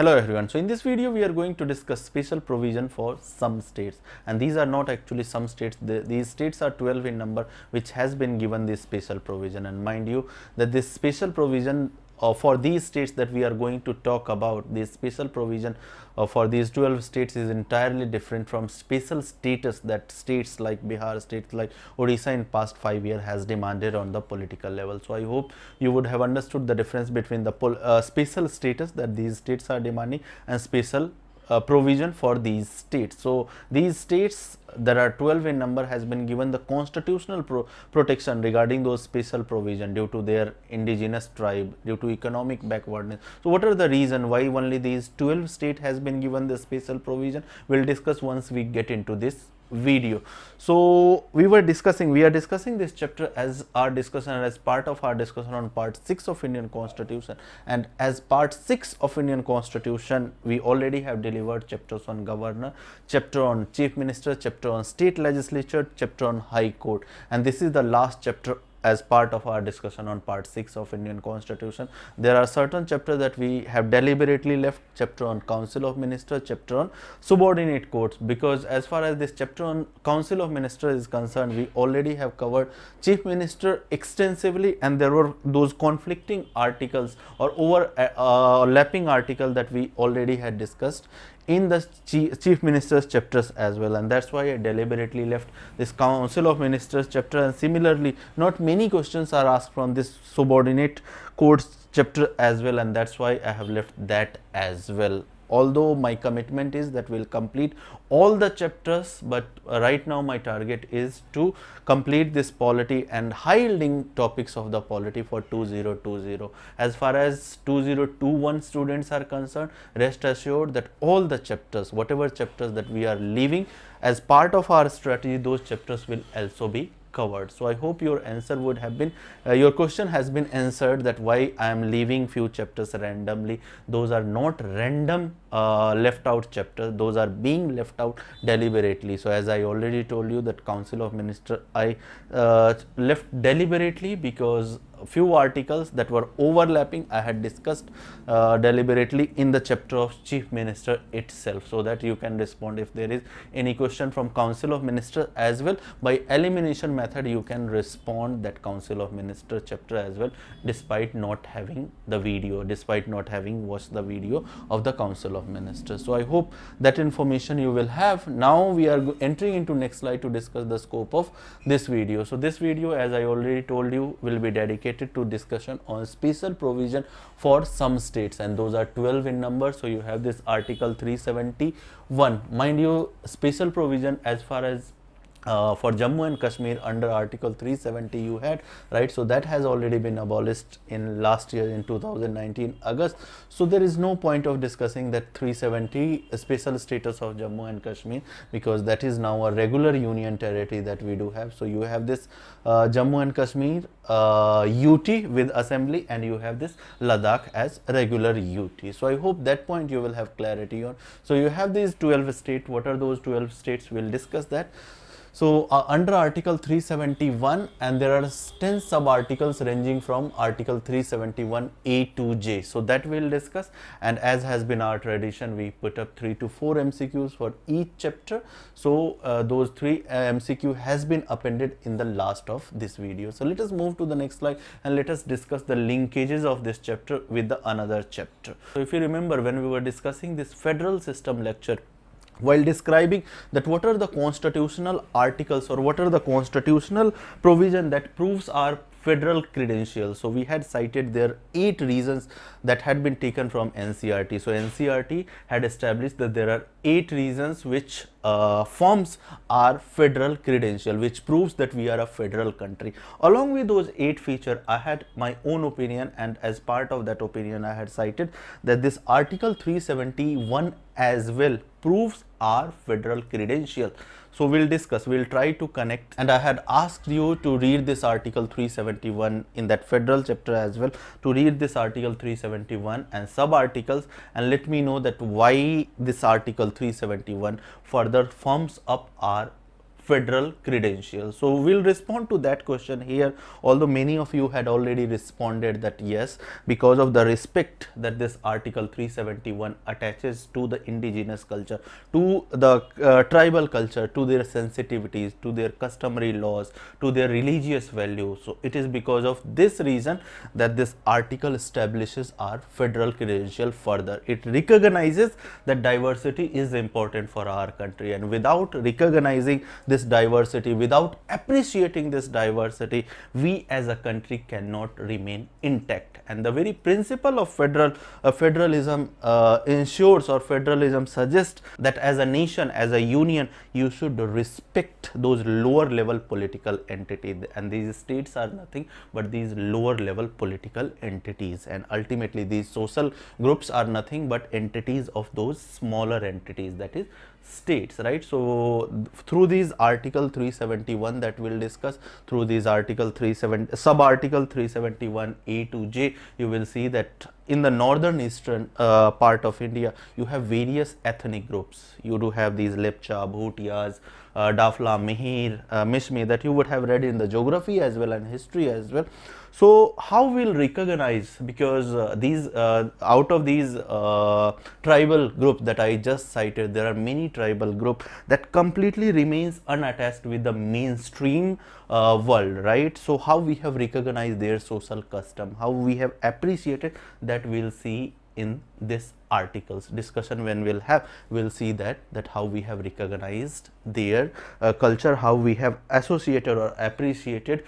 Hello everyone. So in this video we are going to discuss special provision for some states, and these are not actually some states. These states are 12 in number which has been given this special provision, and mind you that this special provision for these states that we are going to talk about, this special provision for these 12 states is entirely different from special status that states like Bihar, states like Odisha in past 5 years has demanded on the political level. So I hope you would have understood the difference between the special status that these states are demanding and special provision for these states. So these states that are 12 in number has been given the constitutional protection regarding those special provision due to their indigenous tribe, due to economic backwardness. So what are the reason why only these 12 state has been given the special provision? We'll discuss once we get into this video. So we are discussing this chapter as our discussion, as part of our discussion on part 6 of Indian Constitution, and as part 6 of Indian Constitution we already have delivered chapters on governor, chapter on chief minister, chapter on state legislature, chapter on high court, and this is the last chapter as part of our discussion on part 6 of Indian Constitution. There are certain chapters that we have deliberately left, chapter on Council of Ministers, chapter on subordinate courts, because as far as this chapter on Council of Ministers is concerned, we already have covered Chief Minister extensively, and there were those conflicting articles or overlapping articles that we already had discussed in the chief ministers chapters as well, and that's why I deliberately left this Council of Ministers chapter. And similarly, not many questions are asked from this subordinate courts chapter as well, and that's why I have left that as well. Although my commitment is that we'll complete all the chapters, but right now my target is to complete this polity and high yielding topics of the polity for 2020. As far as 2021 students are concerned, rest assured that all the chapters, whatever chapters that we are leaving as part of our strategy, those chapters will also be covered. So I hope your answer would have been your question has been answered, that why I am leaving few chapters randomly. Those are not random left out chapters, those are being left out deliberately. So as I already told you that Council of Ministers I left deliberately because few articles that were overlapping I had discussed deliberately in the chapter of Chief Minister itself, so that you can respond if there is any question from Council of Ministers as well. By elimination method you can respond that Council of Ministers chapter as well, despite not having the video, despite not having watched the video of the Council of Ministers. So I hope that information you will have. Now we are entering into next slide to discuss the scope of this video. So this video, as I already told you, will be dedicated to discussion on special provision for some states, and those are 12 in number. So you have this article 371. Mind you, special provision as far as for Jammu and Kashmir under article 370 you had, right? So that has already been abolished in last year in 2019 August. So there is no point of discussing that 370 special status of Jammu and Kashmir, because that is now a regular union territory that we do have. So you have this Jammu and Kashmir UT with assembly, and you have this Ladakh as regular UT. So I hope that point you will have clarity on. So you have these 12 states. What are those 12 states? We'll discuss that. So under article 371, and there are 10 sub articles ranging from article 371 A to J. So that we'll discuss, and as has been our tradition, we put up 3 to 4 MCQs for each chapter. So those 3 MCQ has been appended in the last of this video. So let us move to the next slide and let us discuss the linkages of this chapter with the another chapter. So if you remember, when we were discussing this federal system lecture, while describing that what are the constitutional articles or what are the constitutional provision that proves our federal credentials, so we had cited there 8 reasons that had been taken from NCERT. So NCERT had established that there are 8 reasons which forms our federal credential, which proves that we are a federal country. Along with those 8 features, I had my own opinion, and as part of that opinion I had cited that this article 371 as well proves our federal credential. So we'll discuss, we'll try to connect, and I had asked you to read this article 371 in that federal chapter as well, to read this article 371 and sub articles, and let me know that why this article 371 further firms up our federal credential? So we'll respond to that question here, although many of you had already responded that yes, because of the respect that this article 371 attaches to the indigenous culture, to the tribal culture, to their sensitivities, to their customary laws, to their religious values. So it is because of this reason that this article establishes our federal credential further. It recognizes that diversity is important for our country, and without recognizing this diversity, without appreciating this diversity, we as a country cannot remain intact. And the very principle of federalism ensures, or federalism suggests, that as a nation, as a union, you should respect those lower level political entities, and these states are nothing but these lower level political entities, and ultimately these social groups are nothing but entities of those smaller entities, that is states, right? So through these article 371 that we'll discuss, through these sub article 371 A to J, you will see that in the northern eastern part of India, you have various ethnic groups. You do have these Lepcha, Bhutias, Dafla, Mihir, Mishmi, that you would have read in the geography as well and history as well. So how we'll recognize, because these out of these tribal group that I just cited, there are many tribal group that completely remains unattached with the mainstream world, right? So how we have recognized their social custom, how we have appreciated, that we'll see in this articles discussion. When we'll see that how we have recognized their culture, how we have associated or appreciated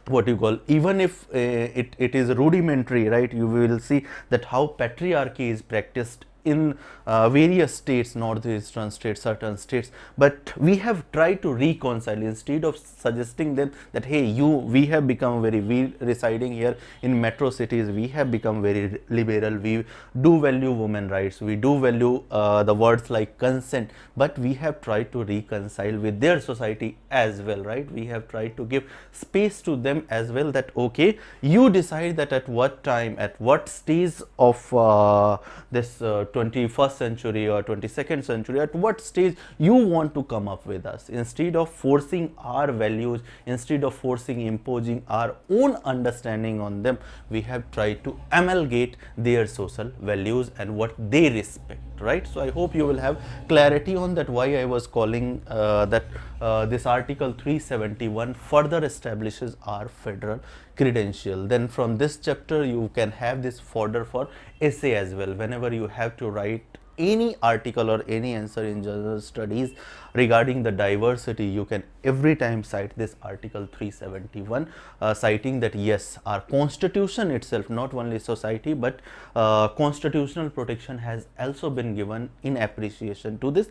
what you call, even if it is rudimentary, right? You will see that how patriarchy is practiced in various states, northeastern states, certain states, but we have tried to reconcile, instead of suggesting them that hey, we have become we residing here in metro cities, we have become very liberal, we do value women rights, we do value the words like consent, but we have tried to reconcile with their society as well, right? We have tried to give space to them as well, that okay, you decide that at what time, at what stage of this 21st century or 22nd century, at what stage you want to come up with us. Instead of forcing our values, instead of imposing our own understanding on them, we have tried to amalgate their social values and what they respect, right? So I hope you will have clarity on that, why I was calling that this article 371 further establishes our federal credential. Then from this chapter you can have this fodder for essay as well. Whenever you have to write any article or any answer in general studies regarding the diversity, you can every time cite this article 371, citing that yes, our constitution itself, not only society but constitutional protection has also been given in appreciation to this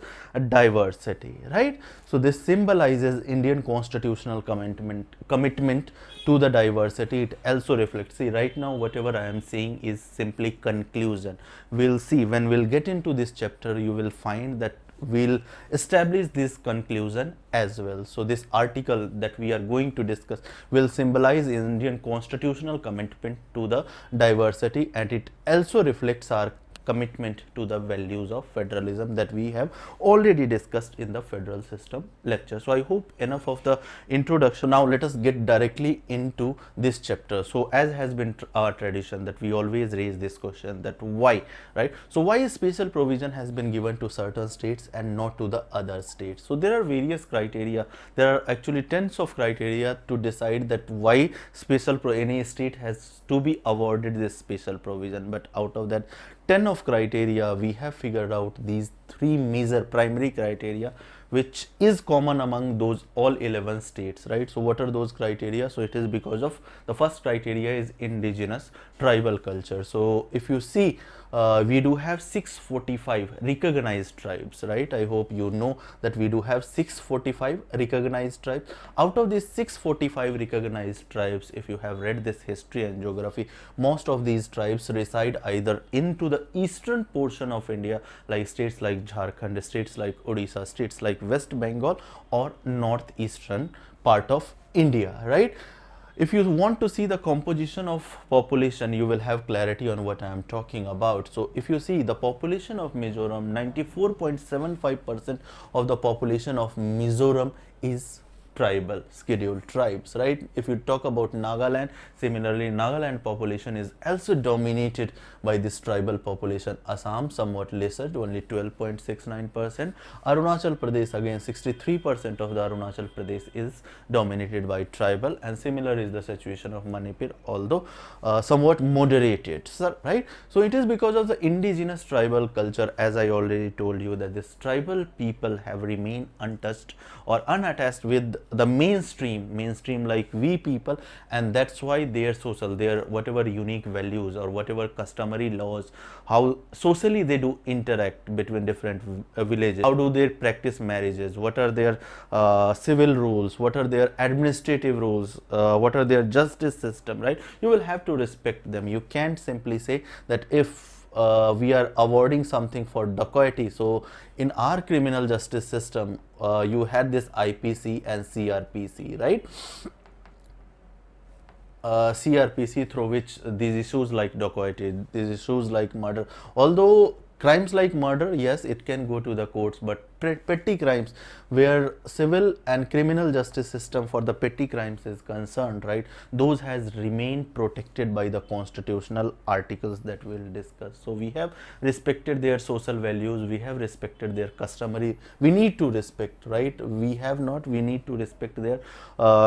diversity, right? So this symbolizes Indian constitutional commitment to the diversity. It also reflects, see right now whatever I am saying is simply conclusion. We'll see when we'll get into this chapter, you will find that we'll establish this conclusion as well. So this article that we are going to discuss will symbolize Indian constitutional commitment to the diversity, and it also reflects our commitment to the values of federalism that we have already discussed in the federal system lecture. So I hope enough of the introduction. Now let us get directly into this chapter. So as has been our tradition that we always raise this question, that why, right? So why special provision has been given to certain states and not to the other states? So there are various criteria. There are actually tens of criteria to decide that why any state has to be awarded this special provision, but out of that 10 of criteria, we have figured out these 3 major primary criteria which is common among those all 11 states, right? So what are those criteria? So it is because of the first criteria is indigenous tribal culture. So if you see, we do have 645 recognized tribes, right? I hope you know that we do have 645 recognized tribes. Out of these 645 recognized tribes, if you have read this history and geography, most of these tribes reside either into the eastern portion of India, like states like Jharkhand, states like Odisha, states like West Bengal, or northeastern part of India, right? If you want to see the composition of population, you will have clarity on what I am talking about. So if you see the population of Mizoram, 94.75% of the population of Mizoram is tribal, scheduled tribes, right? If you talk about Nagaland, similarly Nagaland population is also dominated by this tribal population. Assam somewhat lesser, only 12.69%. Arunachal Pradesh, again 63% of the Arunachal Pradesh is dominated by tribal, and similar is the situation of Manipur, although somewhat moderated, right? So it is because of the indigenous tribal culture, as I already told you, that this tribal people have remained untouched or unattached with the mainstream like we people, and that's why their social, their whatever unique values or whatever customary laws, how socially they do interact between different villages, how do they practice marriages, what are their civil rules, what are their administrative rules, what are their justice system, right? You will have to respect them. You can't simply say that if we are awarding something for dacoity. So in our criminal justice system, you had this IPC and CRPC, right? CRPC, through which these issues like dacoity, these issues like murder, although crimes like murder, yes, it can go to the courts, but petty crimes where civil and criminal justice system for the petty crimes is concerned, right, those has remained protected by the constitutional articles that we will discuss. So we have respected their social values, we have respected their customary, we need to respect, right, we have not, we need to respect their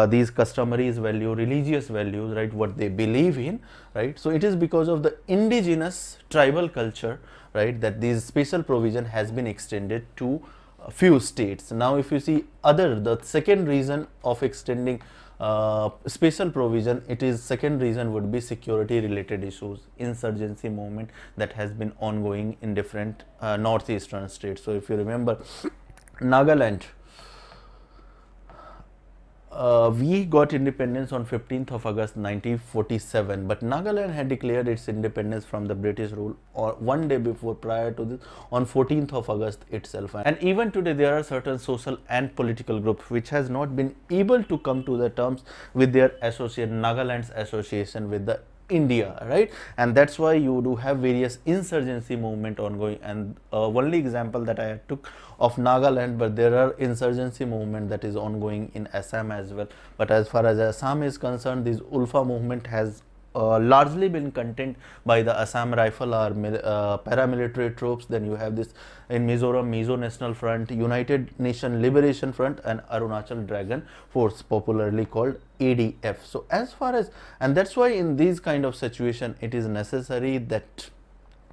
these customary value, religious values, right, what they believe in, right. So it is because of the indigenous tribal culture, right, that this special provision has been extended to a few states. Now if you see the second reason of extending special provision, it is second reason would be security related issues, insurgency movement that has been ongoing in different northeastern states. So if you remember Nagaland, we got independence on 15th of August 1947, but Nagaland had declared its independence from the British rule or one day before, prior to this, on 14th of August itself. And even today there are certain social and political groups which has not been able to come to the terms with their Nagaland's association with the India, right, and that's why you do have various insurgency movement ongoing. And only example that I took of Nagaland, but there are insurgency movement that is ongoing in Assam as well. But as far as Assam is concerned, this Ulfa movement has largely been contained by the Assam Rifle or paramilitary troops. Then you have this in Mizoram, Mizo National Front, United Nation Liberation Front, and Arunachal Dragon Force, popularly called ADF. So as far as, and that's why in these kind of situation it is necessary that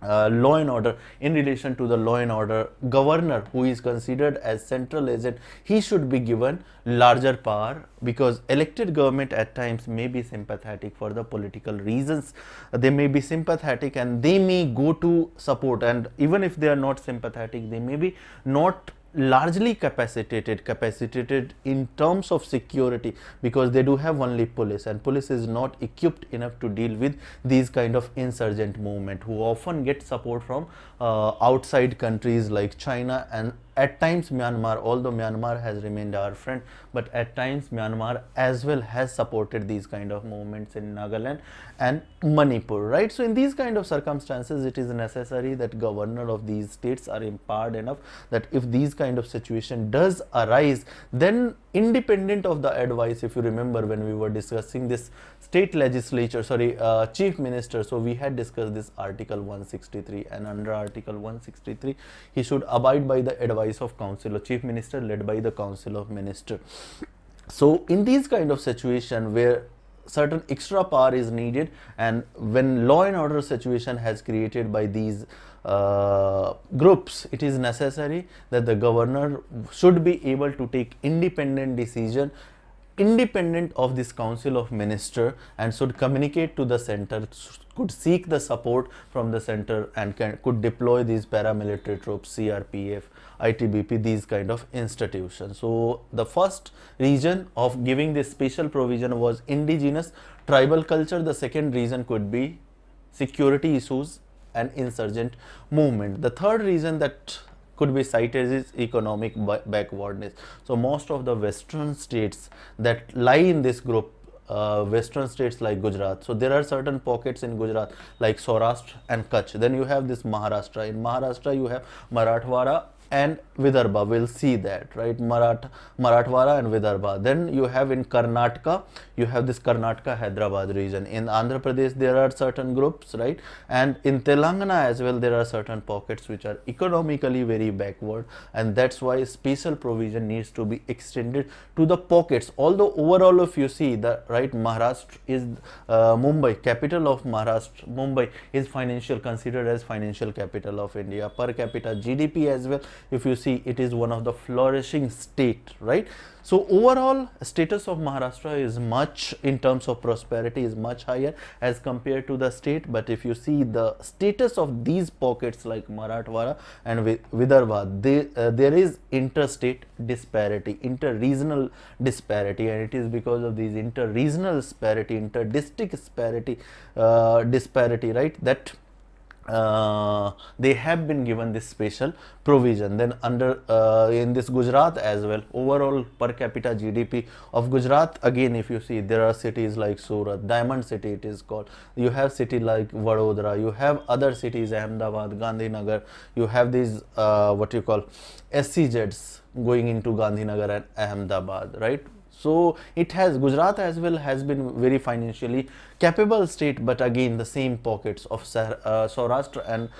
law and order, in relation to the law and order, governor, who is considered as central agent, he should be given larger power, because elected government at times may be sympathetic for the political reasons. They may be sympathetic and they may go to support, and even if they are not sympathetic, they may be not largely capacitated in terms of security, because they do have only police, and police is not equipped enough to deal with these kind of insurgent movement, who often get support from outside countries like China and at times Myanmar. Although Myanmar has remained our friend, but at times Myanmar as well has supported these kind of movements in Nagaland and Manipur, right. So in these kind of circumstances, it is necessary that governor of these states are empowered enough that if these kind of situation does arise, then independent of the advice, if you remember when we were discussing this state legislature, chief minister, so we had discussed this article 163, and under article 163 he should abide by the advice of council or chief minister led by the council of minister. So in these kind of situation where certain extra power is needed, and when law and order situation has created by these groups, it is necessary that the governor should be able to take independent decision, independent of this council of minister, and should communicate to the center, could seek the support from the center, and could deploy these paramilitary troops, CRPF, ITBP, these kind of institutions. So the first reason of giving this special provision was indigenous tribal culture. The second reason could be security issues and insurgent movement. The third reason that could be cited is economic backwardness. So most of the western states that lie in this group, western states like Gujarat. So there are certain pockets in Gujarat like Saurashtra and Kutch. Then you have this Maharashtra. In Maharashtra you have Marathwada and Vidarbha. We'll see that, right? Marathwada and Vidarbha. Then you have in Karnataka, you have this Karnataka Hyderabad region. In Andhra Pradesh there are certain groups, right? And in Telangana as well there are certain pockets which are economically very backward, and that's why special provision needs to be extended to the pockets. Although overall if you see the right, Maharashtra is Mumbai, capital of Maharashtra, Mumbai is considered as financial capital of India. Per capita GDP as well, if you see, it is one of the flourishing state, right? So overall status of Maharashtra is much, in terms of prosperity, is much higher as compared to the state. But if you see the status of these pockets like Marathwada and Vidarbha, there is interstate disparity, inter-regional disparity, and it is because of these inter-regional disparity, inter-district disparity, right, that they have been given this special provision. Then under in this Gujarat as well, overall per capita GDP of Gujarat, again if you see, there are cities like Surat, Diamond City it is called, you have city like Vadodara, you have other cities, Ahmedabad, Gandhinagar, you have these what you call SCZs going into Gandhinagar and Ahmedabad, right? So it has, Gujarat as well has been very financially capable state, but again the same pockets of Saurashtra and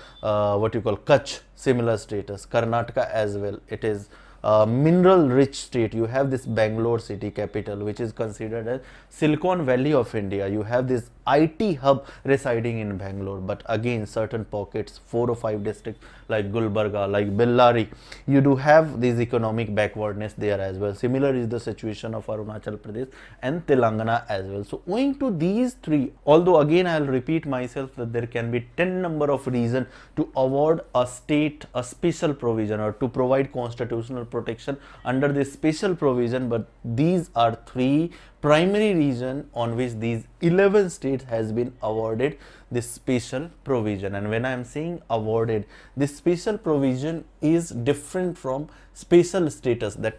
what you call Kutch, similar status. Karnataka as well, it is mineral rich state. You have this Bangalore city capital, which is considered as Silicon Valley of India. You have this IT hub residing in Bangalore, but again certain pockets, 4 or 5 districts like Gulbarga, like Bellary, you do have this economic backwardness there as well. Similar is the situation of Arunachal Pradesh and Telangana as well. So owing to these three, although again I'll repeat myself that there can be 10 number of reasons to award a state a special provision or to provide constitutional protection under this special provision, but these are 3 primary reasons on which these 11 states has been awarded this special provision. And when I am saying awarded, this special provision is different from special status that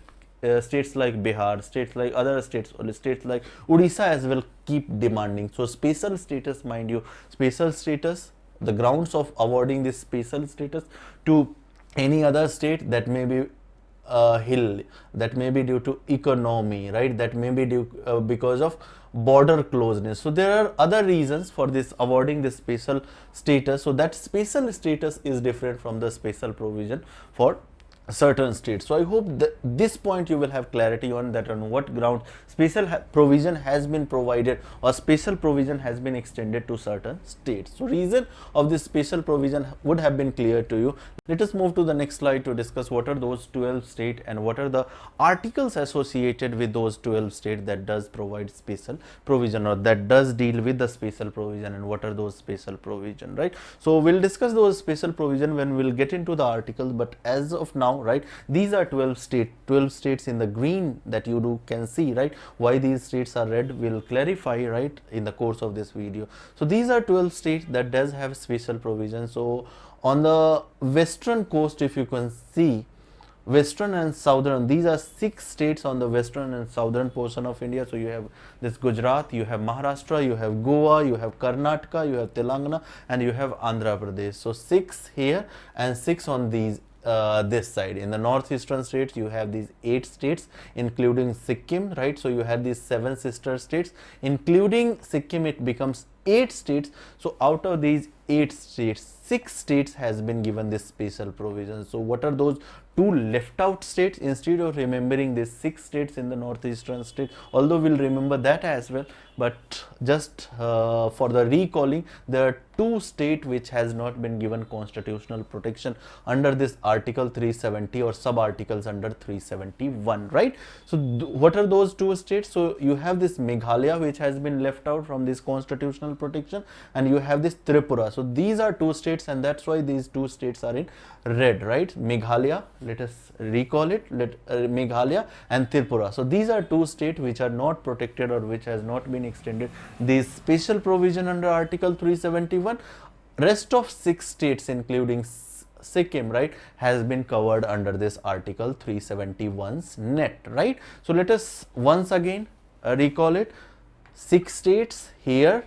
states like Bihar, states like other states, or states like Odisha as well keep demanding. So special status, mind you, special status, the grounds of awarding this special status to any other state, that may be hill, that may be due to economy, right, that may be due because of border closeness. So there are other reasons for this awarding this special status. So that special status is different from the special provision for certain states. So I hope that this point you will have clarity on, that on what ground special provision has been provided or special provision has been extended to certain states. So reason of this special provision would have been clear to you. Let us move to the next slide to discuss what are those 12 states and what are the articles associated with those 12 states that does provide special provision or that does deal with the special provision, and what are those special provision, right? So we'll discuss those special provision when we'll get into the articles, but as of now, right, these are 12 states in the green that you can see, right? Why these states are red, we'll clarify, right, in the course of this video. So these are 12 states that does have special provision. So on the western coast, if you can see, western and southern, these are 6 states on the western and southern portion of India. So you have this Gujarat, you have Maharashtra, you have Goa, you have Karnataka, you have Telangana, and you have Andhra Pradesh. So 6 here and 6 on these this side. In the northeastern states you have these 8 states including Sikkim, right? So you have these 7 sister states including Sikkim, it becomes 8 states. So out of these 8 states, 6 states has been given this special provision. So what are those 2 left out states? Instead of remembering these 6 states in the northeastern state, although we'll remember that as well, but just for the recalling, there are 2 states which has not been given constitutional protection under this article 370 or sub articles under 371, right? So what are those 2 states? So you have this Meghalaya which has been left out from this constitutional protection, and you have this Tripura. So these are 2 states, and that's why these 2 states are in red, right? Meghalaya, let us recall it, Meghalaya and Tripura. So these are 2 states which are not protected or which has not been extended this special provision under article 371. Rest of 6 states including Sikkim, right, has been covered under this article 371's net, right? So let us once again recall it. 6 states here,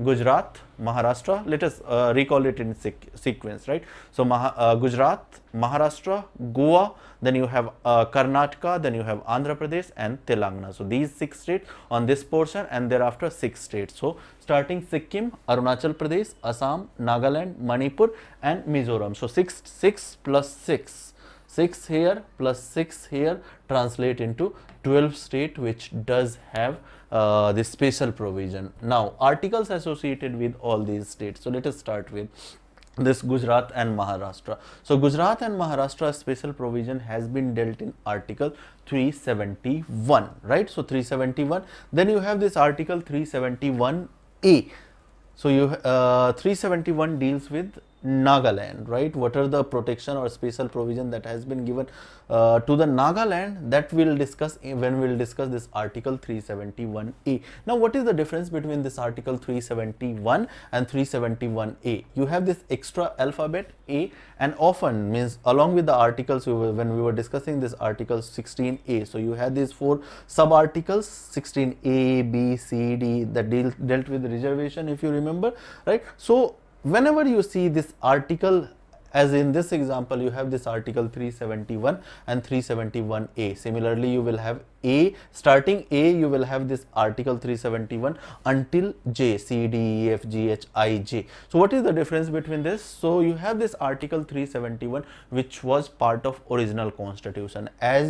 Gujarat, Maharashtra. Let us recall it in sequence, right? So Gujarat, Maharashtra, Goa, then you have Karnataka, then you have Andhra Pradesh and Telangana. So these 6 states on this portion, and thereafter 6 states. So starting Sikkim, Arunachal Pradesh, Assam, Nagaland, Manipur and Mizoram. So 6 plus 6. 6 here plus 6 here translate into 12 state which does have this special provision. Now articles associated with all these states. So let us start with this Gujarat and Maharashtra. So Gujarat and Maharashtra special provision has been dealt in article 371, right? So 371, then you have this article 371A. So you 371 deals with Nagaland, right? What are the protection or special provision that has been given to the Nagaland, that we'll discuss when we'll discuss this article 371A. Now what is the difference between this article 371 and 371A? You have this extra alphabet A, and often means along with the articles when we were discussing this article 16A, so you had these 4 sub articles 16A, B, C, D that dealt with reservation, if you remember, right? So whenever you see this article, as in this example, you have this article 371 and 371A. Similarly, you will have A, starting A, you will have this article 371 until J, C, D, E, F, G, H, I, J. So what is the difference between this? So you have this article 371 which was part of original constitution. As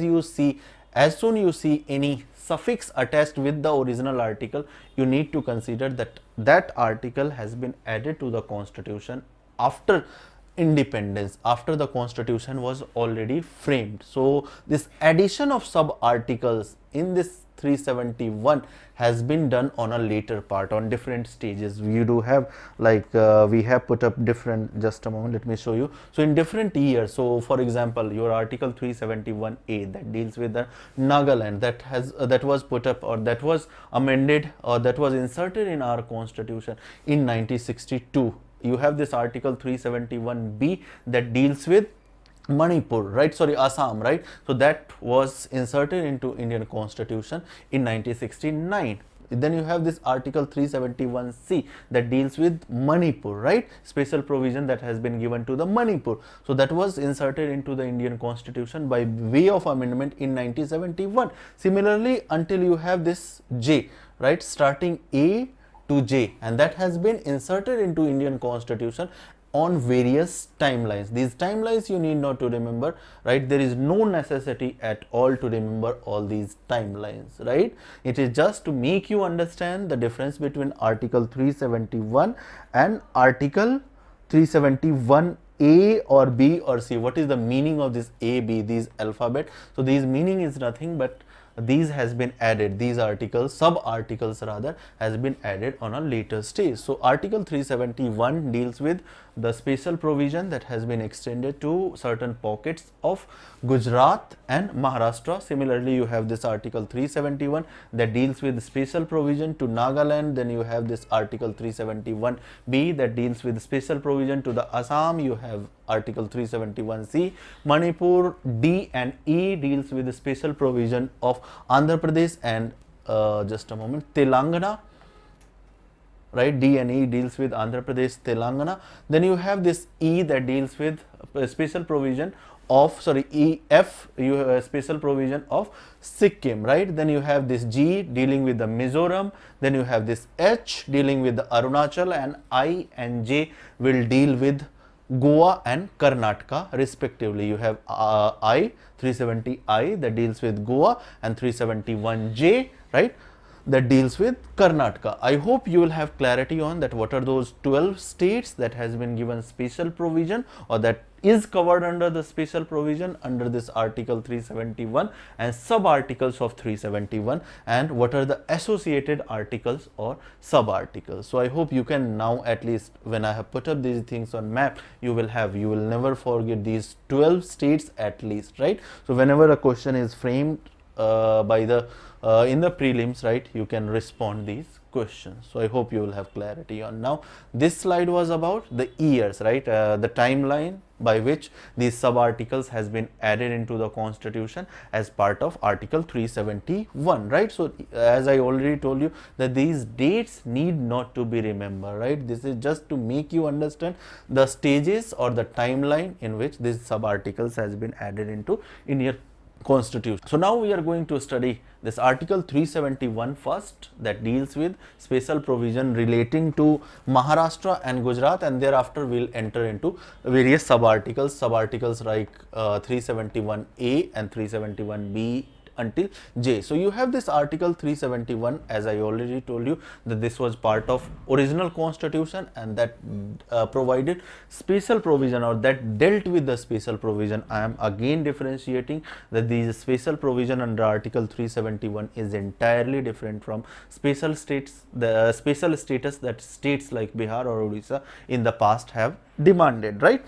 soon you see any suffix attached with the original article, you need to consider that that article has been added to the constitution after independence, after the constitution was already framed. So this addition of sub articles in this 371 has been done on a later part, on different stages. We do have like we have put up different, just a moment, let me show you. So in different years, so for example your article 371A that deals with the Nagaland, that was put up, or that was amended, or that was inserted in our constitution in 1962. You have this article 371B that deals with Manipur, right? Sorry, Assam, right? So that was inserted into Indian constitution in 1969. Then you have this article 371C that deals with Manipur, right? Special provision that has been given to the Manipur. So that was inserted into the Indian constitution by way of amendment in 1971. Similarly, until you have this J, right? Starting A to J, and that has been inserted into Indian constitution on various timelines. These timelines you need not to remember, right? There is no necessity at all to remember all these timelines, right? It is just to make you understand the difference between article 371 and article 371A or B or C. What is the meaning of this A, B, these alphabet? So these meaning is nothing but these has been added, these articles, sub articles rather, has been added on a later stage. So article 371 deals with the special provision that has been extended to certain pockets of Gujarat and Maharashtra. Similarly, you have this article 371 that deals with special provision to Nagaland. Then you have this article 371B that deals with special provision to the Assam. You have article 371C. Manipur, D and E deals with the special provision of Andhra Pradesh and just a moment, Telangana, right? D and E deals with Andhra Pradesh, Telangana. Then you have this E that deals with special provision of, sorry, EF, you have a special provision of Sikkim, right? Then you have this G dealing with the Mizoram. Then you have this H dealing with the Arunachal, and I and J will deal with Goa and Karnataka respectively. You have 370I that deals with Goa and 371J, right, that deals with Karnataka. I hope you will have clarity on that what are those 12 states that has been given special provision, or that is covered under the special provision under this article 371 and sub articles of 371, and what are the associated articles or sub articles. So I hope you can now, at least when I have put up these things on map, you will never forget these 12 states at least, right? So whenever a question is framed by the in the prelims, right, you can respond these questions. So I hope you will have clarity on. Now this slide was about the years, right, the timeline by which these sub-articles has been added into the constitution as part of article 371, right? So as I already told you that these dates need not to be remembered, right? This is just to make you understand the stages or the timeline in which these sub-articles has been added into Indian constitution. So now we are going to study this article 371 first, that deals with special provision relating to Maharashtra and Gujarat, and thereafter we'll enter into various sub-articles like 371A and 371B until J. So you have this article 371, as I already told you that this was part of original constitution, and that provided special provision, or that dealt with the special provision. I am again differentiating that these special provision under article 371 is entirely different from special states, the special status that states like Bihar or Odisha in the past have demanded, right?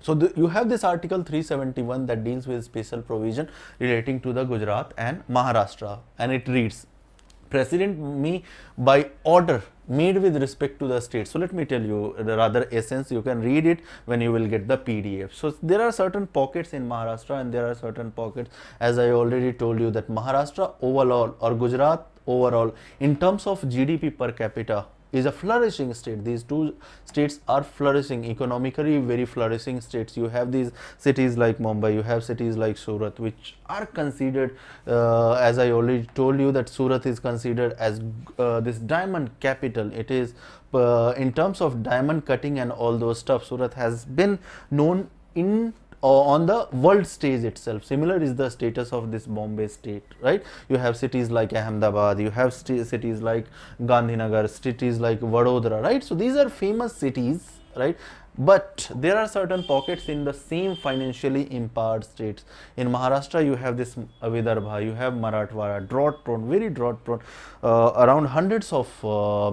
So you have this article 371 that deals with special provision relating to the Gujarat and Maharashtra, and it reads, President may by order made with respect to the state. So let me tell you the rather essence, you can read it when you will get the PDF. So there are certain pockets in Maharashtra and there are certain pockets, as I already told you, that Maharashtra overall or Gujarat overall in terms of GDP per capita is a flourishing state. These two states are flourishing, economically very flourishing states. You have these cities like Mumbai, you have cities like Surat, which are considered, as I already told you, that Surat is considered as this diamond capital. It is in terms of diamond cutting and all those stuff, Surat has been known in on the world stage itself. Similar is the status of this Bombay state, right? You have cities like Ahmedabad, you have cities like Gandhinagar, cities like Vadodara, right? So these are famous cities, right? But there are certain pockets in the same financially empowered states. In Maharashtra, you have this Vidarbha, you have Marathwada, drought prone, very drought prone, around hundreds of,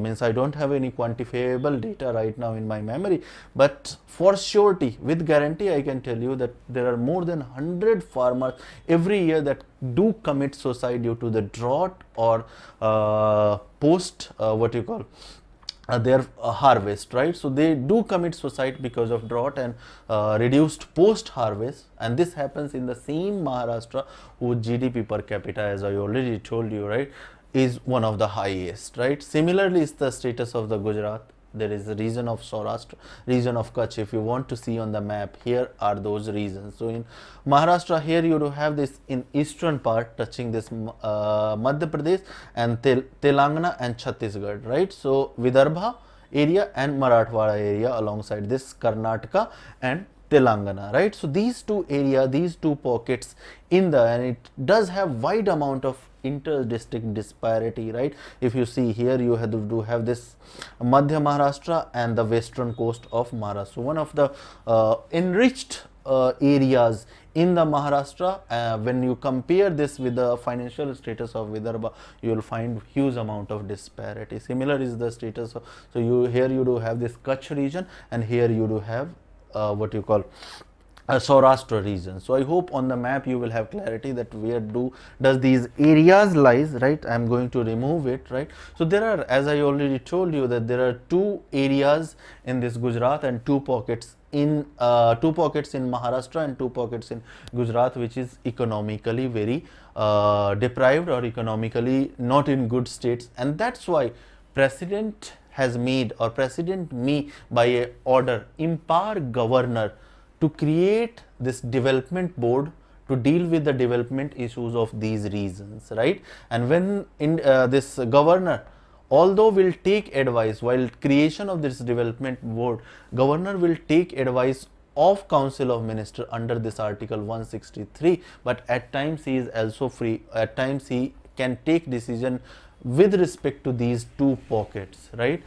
means I don't have any quantifiable data right now in my memory, but for surety, with guarantee, I can tell you that there are more than 100 farmers every year that do commit suicide due to the drought or their harvest, right? So they do commit suicide because of drought and reduced post harvest, and this happens in the same Maharashtra whose GDP per capita, as I already told you, right, is one of the highest, right? Similarly is the status of the Gujarat. There is a region of Saurashtra, region of Kutch. If you want to see on the map, here are those regions. So in Maharashtra, here you do have this in eastern part touching this Madhya Pradesh and Telangana and Chhattisgarh, right? So Vidarbha area and Marathwada area alongside this Karnataka and Telangana, right? So these two areas, these two pockets and it does have wide amount of inter-district disparity, right? If you see here, you have this Madhya Maharashtra and the western coast of Maharashtra. So one of the enriched areas in the Maharashtra, when you compare this with the financial status of Vidarbha, you will find huge amount of disparity. Similar is the status of, so here you do have this Kutch region, and here you do have Saurashtra region. So I hope on the map you will have clarity that where does these areas lies, right? I am going to remove it, right? So there are, as I already told you, that there are two areas in this Gujarat and two pockets in Maharashtra and two pockets in Gujarat, which is economically very deprived or economically not in good states, and that's why President has made, or President may by a order empower governor to create this development board to deal with the development issues of these regions, right? And when this governor, although will take advice while creation of this development board, governor will take advice of Council of Ministers under this article 163, but at times he is also free, at times he can take decision with respect to these two pockets, right,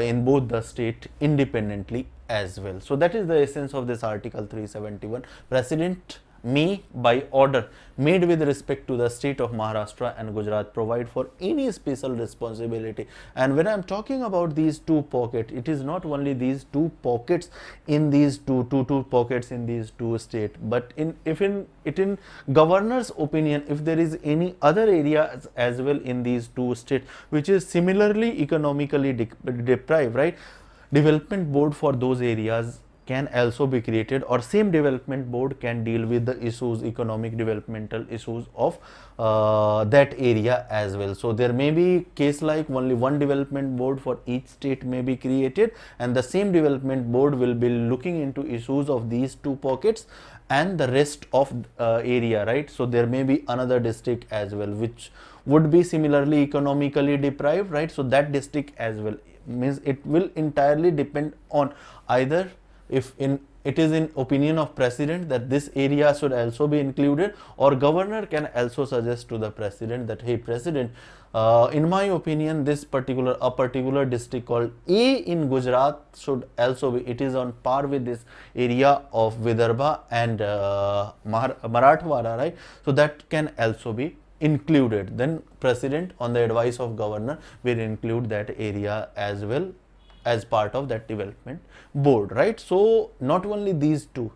in both the state independently as well. So that is the essence of this article 371. President may by order made with respect to the state of Maharashtra and Gujarat provide for any special responsibility. And when I am talking about these two pockets, it is not only these two pockets in these two pockets in these two states, but in governor's opinion, if there is any other area as well in these two states which is similarly economically deprived, right, development board for those areas can also be created, or same development board can deal with the issues, economic developmental issues of that area as well. So there may be case like only one development board for each state may be created, and the same development board will be looking into issues of these two pockets and the rest of area, right? So there may be another district as well which would be similarly economically deprived, right? So that district as well, means it will entirely depend on either if it is in opinion of president that this area should also be included, or governor can also suggest to the president that, hey president, in my opinion this particular district called A in Gujarat should also be, it is on par with this area of Vidarbha and Marathwada, right? So that can also be included. Then president on the advice of governor will include that area as well as part of that development board, right? So not only these two,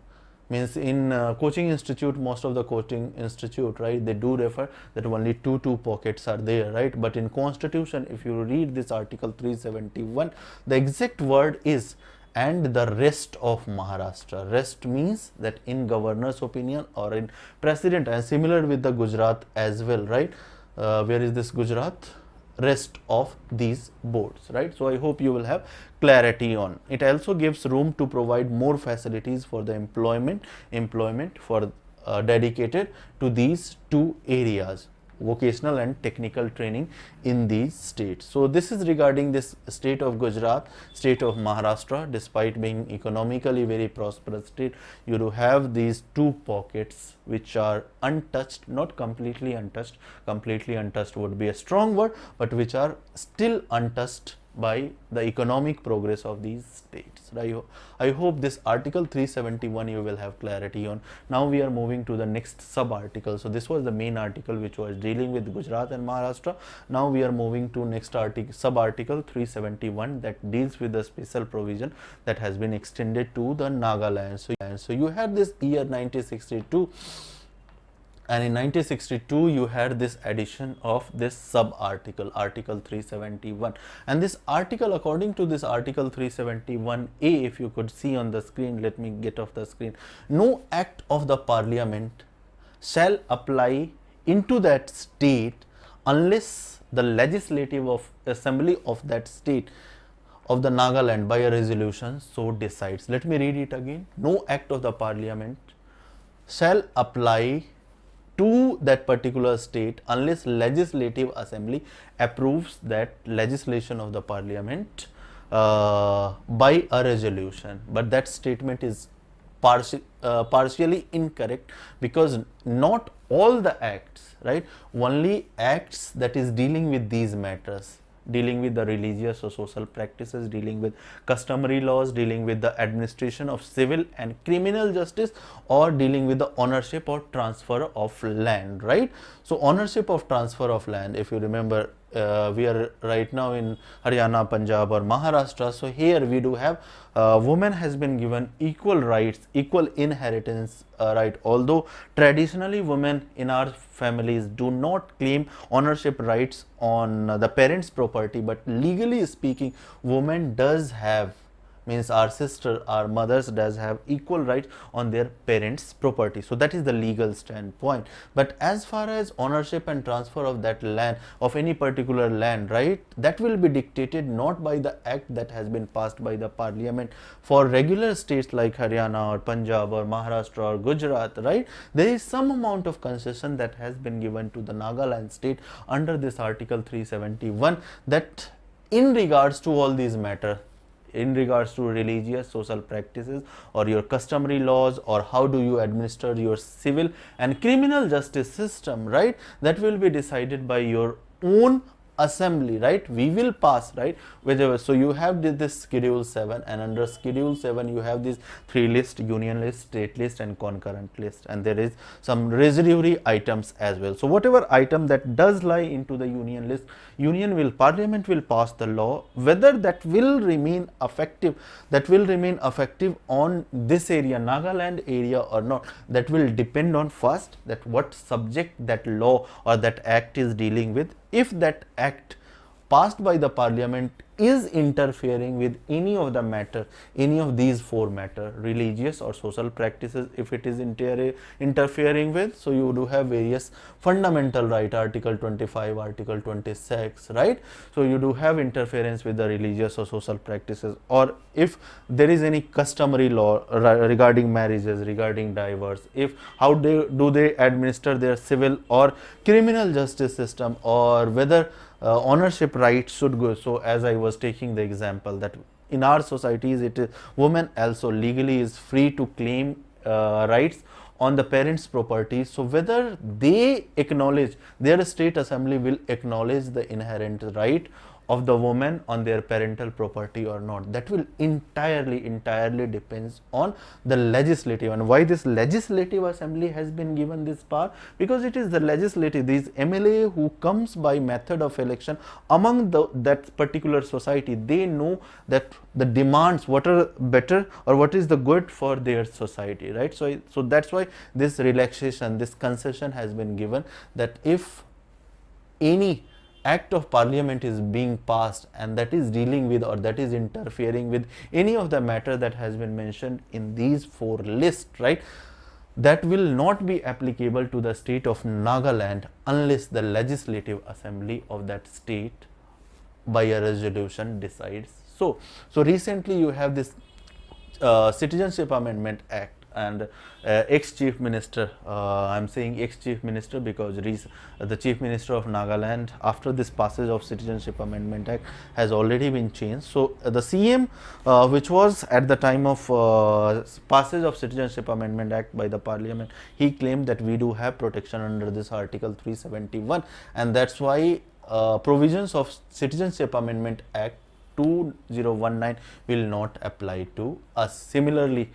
means in coaching institute, most of the coaching institute, right, they do refer that only two pockets are there, right? But in constitution, if you read this article 371, the exact word is and the rest of Maharashtra. Rest means that in governor's opinion or in president, and similar with the Gujarat as well, right? Where is this Gujarat? Rest of these boards, right? So I hope you will have clarity on it. Also gives room to provide more facilities for the employment for dedicated to these two areas, vocational and technical training in these states. So this is regarding this state of Gujarat, state of Maharashtra. Despite being economically very prosperous state, you do have these two pockets which are untouched, not completely untouched. Completely untouched would be a strong word, but which are still untouched by the economic progress of these states. I hope this article 371 you will have clarity on. Now we are moving to the next sub article. So this was the main article which was dealing with Gujarat and Maharashtra. Now we are moving to next article, sub article 371, that deals with the special provision that has been extended to the Nagaland. So you had this year 1962, and in 1962 you had this addition of this sub article, article 371, and this article, according to this article 371A, if you could see on the screen, let me get off the screen, no act of the parliament shall apply into that state unless the legislative of assembly of that state of the Nagaland by a resolution so decides. Let me read it again. No act of the parliament shall apply to that particular state unless legislative assembly approves that legislation of the parliament by a resolution. But that statement is partially incorrect, because not all the acts, right, only acts that is dealing with these matters, dealing with the religious or social practices, dealing with customary laws, dealing with the administration of civil and criminal justice, or dealing with the ownership or transfer of land, right? So ownership of transfer of land, if you remember, we are right now in Haryana, Punjab or Maharashtra. So here we do have women has been given equal rights, equal inheritance right. Although traditionally women in our families do not claim ownership rights on the parents' property, but legally speaking, women does have, means our sister, our mothers does have equal rights on their parents' property. So that is the legal standpoint. But as far as ownership and transfer of that land, of any particular land, right, that will be dictated not by the act that has been passed by the parliament. For regular states like Haryana or Punjab or Maharashtra or Gujrat, right, there is some amount of concession that has been given to the Nagaland state under this article 371, that in regards to all these matters, in regards to religious, social practices or your customary laws, or how do you administer your civil and criminal justice system, right, that will be decided by your own assembly, right? We will pass, right, whichever. So you have this schedule 7, and under schedule 7 you have these 3 lists: union list, state list and concurrent list, and there is some residuary items as well. So whatever item that does lie into the union list, parliament will pass the law. Whether that will remain effective, on this area, Nagaland area, or not, that will depend on first that what subject that law or that act is dealing with. If that act passed by the parliament is interfering with any of the matter, any of these four matter, religious or social practices, if it is interfering with, so you do have various fundamental right, article 25, article 26, right? So you do have interference with the religious or social practices, or if there is any customary law regarding marriages, regarding divorce, if how do they administer their civil or criminal justice system, or whether ownership rights should go. So as I was taking the example that in our societies, it is women also legally is free to claim rights on the parents' property. So whether they acknowledge, their state assembly will acknowledge the inherent right of the woman on their parental property or not, that will entirely depends on the legislative. And why this legislative assembly has been given this power? Because it is the legislative, these MLA who comes by method of election among that particular society, they know that the demands, what are better or what is the good for their society, right? So that's why this relaxation, this concession has been given, that if any act of parliament is being passed and that is dealing with or that is interfering with any of the matter that has been mentioned in these four lists, right, that will not be applicable to the state of Nagaland unless the legislative assembly of that state by a resolution decides so. So recently you have this Citizenship Amendment Act, and ex-chief minister, I'm saying ex-chief minister because the chief minister of Nagaland, after this passage of Citizenship Amendment Act, has already been changed. So the CM, which was at the time of passage of Citizenship Amendment Act by the parliament, he claimed that we do have protection under this article 371, and that's why provisions of Citizenship Amendment Act 2019 will not apply to us. Similarly,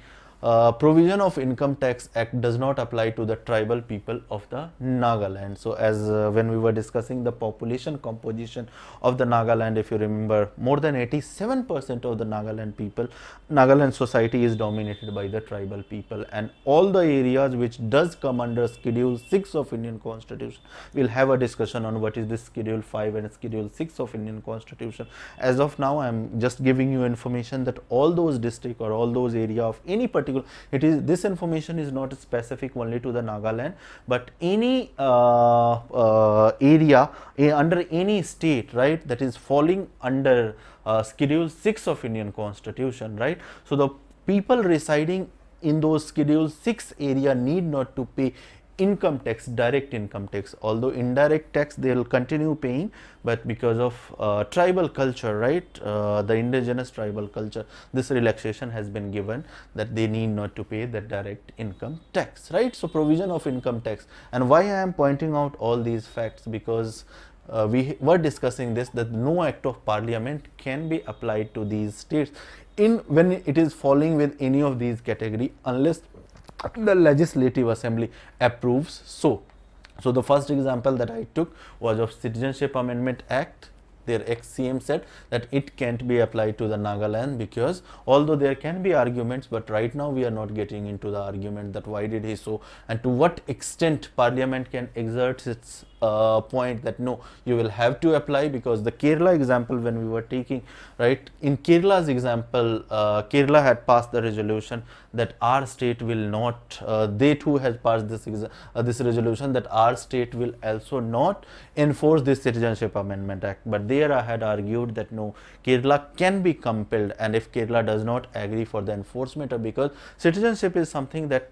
provision of Income Tax Act does not apply to the tribal people of the Nagaland. So as when we were discussing the population composition of the Nagaland, if you remember, more than 87% of the Nagaland people, Nagaland society is dominated by the tribal people, and all the areas which does come under Schedule 6 of Indian Constitution, we'll have a discussion on what is this Schedule 5 and Schedule 6 of Indian Constitution. As of now, I am just giving you information that all those districts or all those area of any particular, it is, this information is not specific only to the Nagaland, but any area under any state, right, that is falling under Schedule 6 of Indian Constitution, right. So the people residing in those Schedule 6 area need not to pay income tax, direct income tax, although indirect tax they will continue paying, but because of tribal culture, right, the indigenous tribal culture, this relaxation has been given that they need not to pay the direct income tax, right. So provision of income tax. And why I am pointing out all these facts, because we were discussing this, that no act of parliament can be applied to these states when it is falling with any of these category unless the legislative assembly approves. So the first example that I took was of Citizenship Amendment Act. Their ex-CM said that it can't be applied to the Nagaland because although there can be arguments, but right now we are not getting into the argument that why did he so, and to what extent parliament can exert its point that no, you will have to apply, because the Kerala example when we were taking, right, in Kerala's example, Kerala had passed the resolution that our state will not, they too has passed this resolution that our state will also not enforce this Citizenship Amendment Act, but there I had argued that no, Kerala can be compelled, and if Kerala does not agree for the enforcement, or because citizenship is something that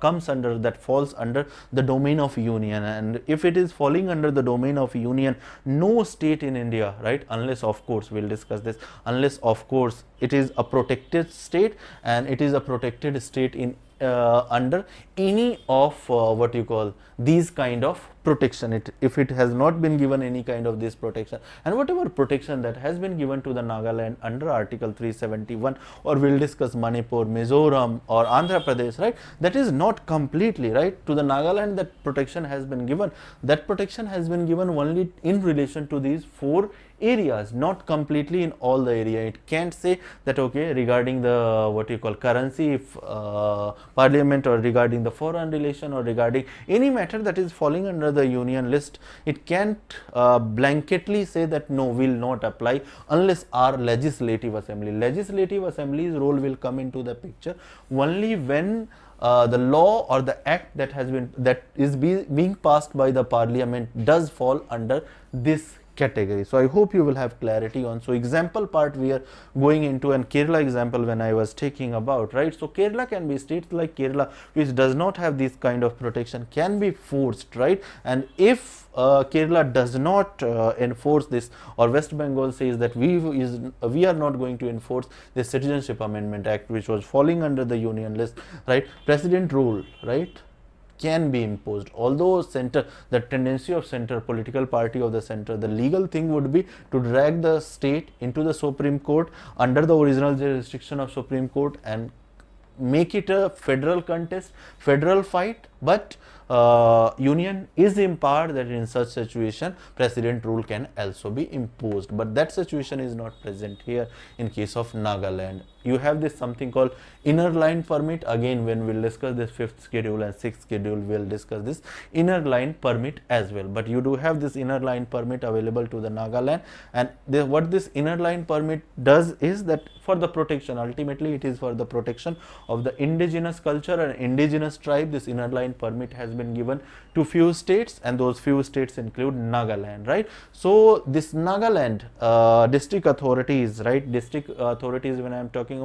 comes under, that falls under the domain of union, and if it is falling under the domain of union, no state in India, right, unless of course we'll discuss this, unless of course it is a protected state, and it is a protected state in under any of what you call these kind of protection, if it has not been given any kind of this protection, and whatever protection that has been given to the Nagaland under article 371, or we'll discuss Manipur, Mizoram or Andhra Pradesh, right, that is not completely, right, to the Nagaland that protection has been given. That protection has been given only in relation to these four areas, not completely in all the area. It can't say that okay, regarding the what you call currency, if parliament, or regarding the foreign relation, or regarding any matter that is falling under the union list, it can't blanketly say that no, will not apply unless our legislative assembly's role will come into the picture only when the law or the act that is being passed by the parliament does fall under this category. So I hope you will have clarity on. So example part we are going into, and Kerala example when I was taking about, right? So Kerala can be, states like Kerala which does not have this kind of protection can be forced, right? And if Kerala does not enforce this, or West Bengal says that we are not going to enforce the Citizenship Amendment Act which was falling under the union list, right? President rule, right, can be imposed. Although the tendency of center, political party of the center, the legal thing would be to drag the state into the Supreme Court under the original jurisdiction of Supreme Court and make it a federal contest, federal fight. But union is empowered that in such situation president rule can also be imposed, but that situation is not present here in case of Nagaland. You have this something called inner line permit. Again, when we'll discuss this 5th schedule and 6th schedule, we'll discuss this inner line permit as well. But you do have this inner line permit available to the Nagaland, and what this inner line permit does is that for the protection, ultimately it is for the protection of the indigenous culture and indigenous tribe. This inner line permit has been given to few states, and those few states include Nagaland, right? So this Nagaland district authorities, right, district authorities, when I'm talking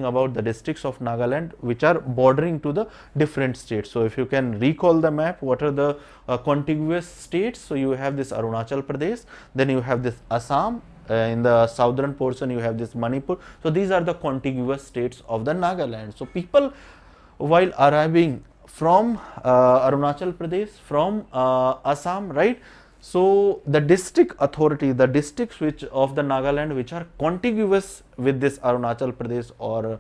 about the districts of Nagaland which are bordering to the different states. So if you can recall the map, what are the contiguous states? So you have this Arunachal Pradesh, then you have this Assam, in the southern portion you have this Manipur. So these are the contiguous states of the Nagaland. So people, while arriving from Arunachal Pradesh, from Assam, right? So the district authority, the districts which of the Nagaland which are contiguous with this Arunachal Pradesh or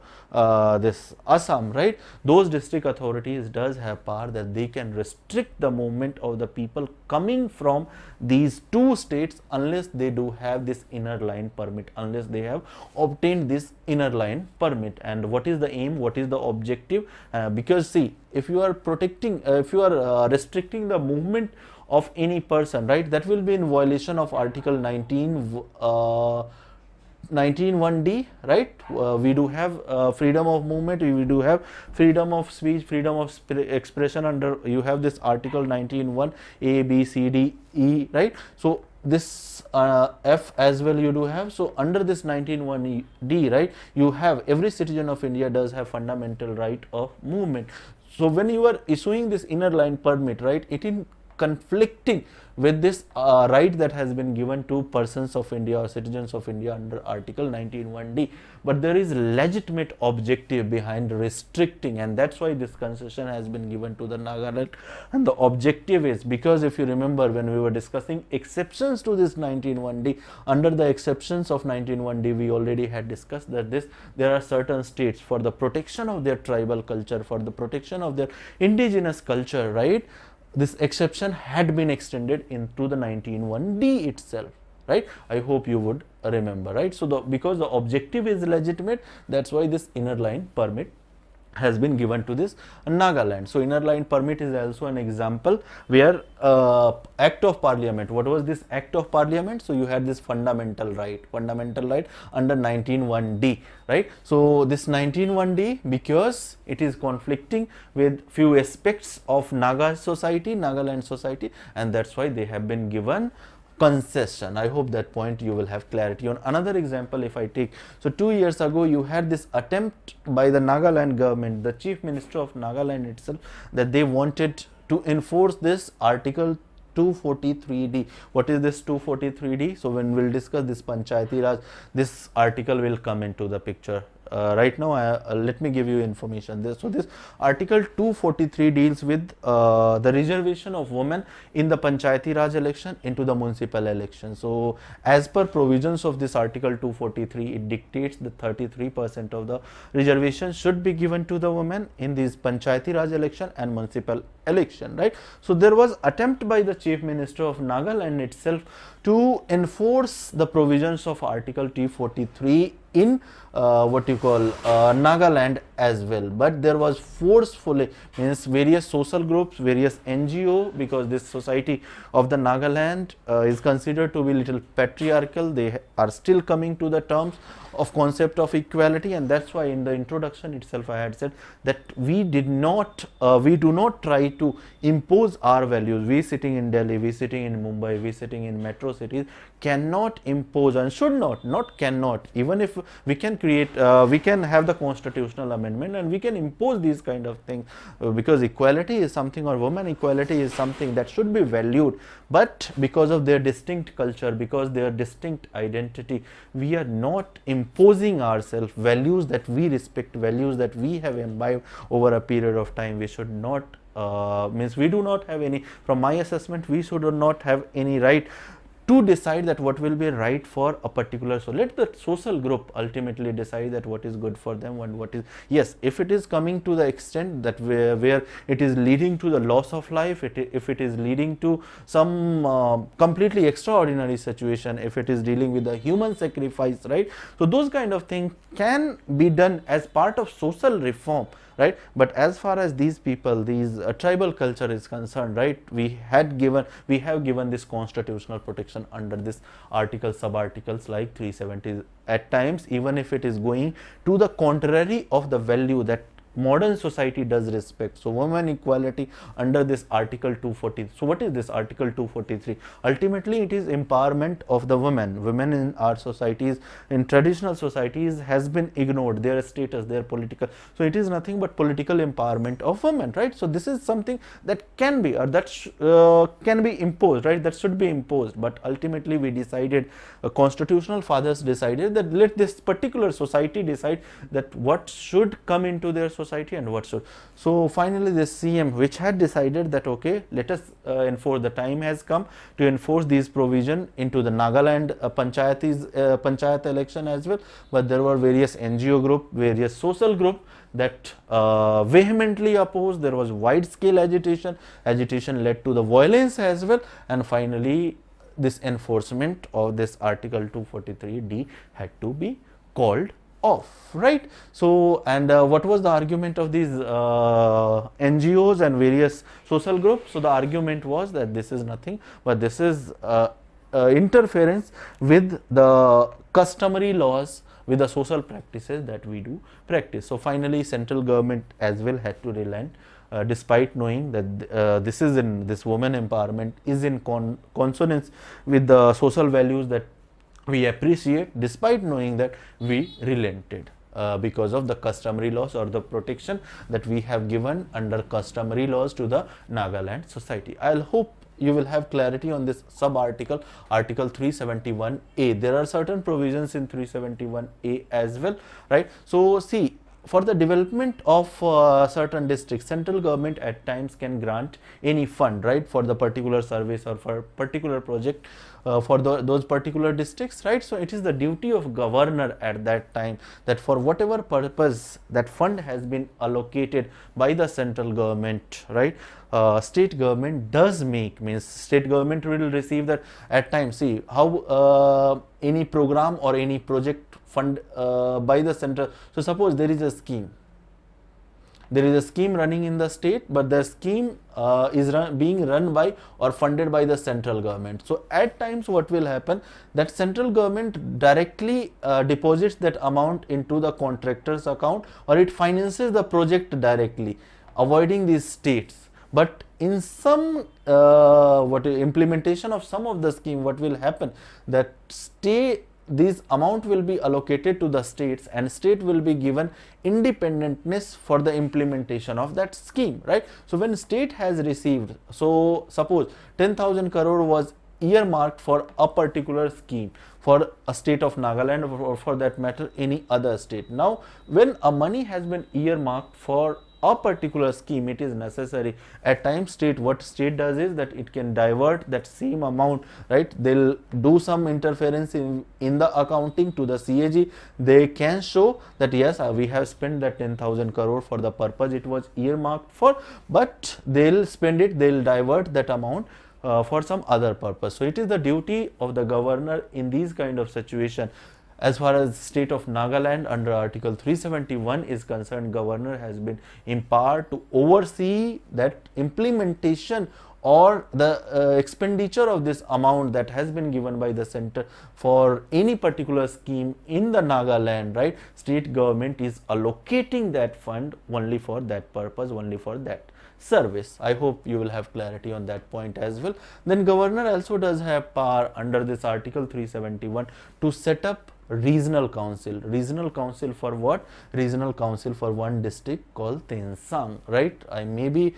this Assam, right? Those district authorities does have power that they can restrict the movement of the people coming from these two states unless they do have this inner line permit, unless they have obtained this inner line permit. And what is the aim? What is the objective? Because see, if you are protecting, if you are restricting the movement of any person, right, that will be in violation of Article 19(1)(d), right? We do have freedom of movement, we do have freedom of speech, freedom of expression under, you have this Article 19(1) A, B, C, D, E, right? So this F as well you do have. So under this 19(1)(d), right, you have every citizen of India does have fundamental right of movement. So when you are issuing this inner line permit, right, it in conflicting with this right that has been given to persons of India or citizens of India under Article 19(1)(d). But there is legitimate objective behind restricting, and that's why this concession has been given to the Nagaland. And the objective is, because if you remember when we were discussing exceptions to this 19(1)(d), under the exceptions of 19(1)(d), we already had discussed that there are certain states for the protection of their tribal culture, for the protection of their indigenous culture, right? This exception had been extended into the 19(1)(d) itself, right? I hope you would remember, right? So because the objective is legitimate, that's why this inner line permit has been given to this Nagaland. So inner line permit is also an example where Act of Parliament. What was this Act of Parliament? So you had this fundamental right under 19(1)(d), right? So this 19(1)(d), because it is conflicting with few aspects of Nagaland society, and that's why they have been given concession. I hope that point you will have clarity on. Another example, if I take, so 2 years ago you had this attempt by the Nagaland government, the Chief Minister of Nagaland itself, that they wanted to enforce this Article 243D. What is this 243D? So when we'll discuss this Panchayati Raj, this article will come into the picture. Right now, let me give you information. So this Article 243 deals with the reservation of women in the Panchayati Raj election into the municipal election. So as per provisions of this Article 243, it dictates that 33% of the reservation should be given to the women in these Panchayati Raj election and municipal election, right? So there was attempt by the Chief Minister of Nagaland itself to enforce the provisions of Article 243 in Nagaland as well, but there was forcefully, means various social groups, various NGO, because this society of the Nagaland is considered to be little patriarchal. They are still coming to the terms of concept of equality, and that's why in the introduction itself I had said that we do not try to impose our values. We sitting in Delhi, we sitting in Mumbai, we sitting in metro cities cannot impose and should not cannot, even if we can create, we can have the constitutional amendment and we can impose these kind of things, because equality is something, or women equality is something that should be valued, but because of their distinct culture, because their distinct identity, we are not imposing ourselves values that we respect, values that we have imbibed over a period of time. We should not, means we do not have any, from my assessment, we should not have any right to decide that what will be right for a particular. So let the social group ultimately decide that what is good for them and what is, yes, if it is coming to the extent that where it is leading to the loss of life, if it is leading to some completely extraordinary situation, if it is dealing with the human sacrifice, right, so those kind of things can be done as part of social reform, right. But as far as these people, these tribal culture is concerned, right, we have given this constitutional protection under this article, sub-articles like 370. At times, even if it is going to the contrary of the value that modern society does respect. So women equality under this article 240. So what is this article 243? Ultimately it is empowerment of the women. Women in our societies, in traditional societies, has been ignored, their status, their political, so it is nothing but political empowerment of women, right. So this is something that can be, or that can be imposed, right, that should be imposed, but ultimately we decided, constitutional fathers decided that let this particular society decide that what should come into their society and what should. So finally this CM, which had decided that okay, let us enforce, the time has come to enforce these provision into the Nagaland panchayat election as well, but there were various NGO group, various social group that vehemently opposed. There was wide scale agitation led to the violence as well, and finally this enforcement of this article 243D had to be called off, right. So and what was the argument of these NGOs and various social groups? So the argument was that this is nothing but this is interference with the customary laws, with the social practices that we do practice. So finally central government as well had to relent, despite knowing that this women empowerment is in consonance with the social values that we appreciate, despite knowing that we relented because of the customary laws or the protection that we have given under customary laws to the Nagaland society. I'll hope you will have clarity on this sub-article, article 371A. There are certain provisions in 371A as well, right. So see, for the development of certain districts, central government at times can grant any fund, right, for the particular service or for particular project for those particular districts, right. So it is the duty of governor at that time that for whatever purpose that fund has been allocated by the central government, right, state government does make, means state government will receive that at times. See how any program or any project fund by the central. So suppose there is a scheme, running in the state, but the scheme is being run by or funded by the central government. So at times what will happen, that central government directly deposits that amount into the contractor's account, or it finances the project directly, avoiding these states. But in some implementation of some of the scheme, what will happen, that this amount will be allocated to the states, and state will be given independentness for the implementation of that scheme, right. So when state has received, so suppose 10,000 crore was earmarked for a particular scheme for a state of Nagaland, or for that matter any other state. Now when a money has been earmarked for a particular scheme, it is necessary at times what state does is that it can divert that same amount, right. They'll do some interference in the accounting to the CAG. They can show that yes, we have spent that 10,000 crore for the purpose it was earmarked for, but they'll spend it, they'll divert that amount for some other purpose. So it is the duty of the governor in these kind of situation, As far as state of Nagaland under Article 371 is concerned, governor has been empowered to oversee that implementation or the expenditure of this amount that has been given by the center for any particular scheme in the Nagaland, right? State government is allocating that fund only for that purpose, only for that service. I hope you will have clarity on that point as well. Then governor also does have power under this Article 371 to set up regional council. Regional council for what? Regional council for one district called Tensang, right? I may be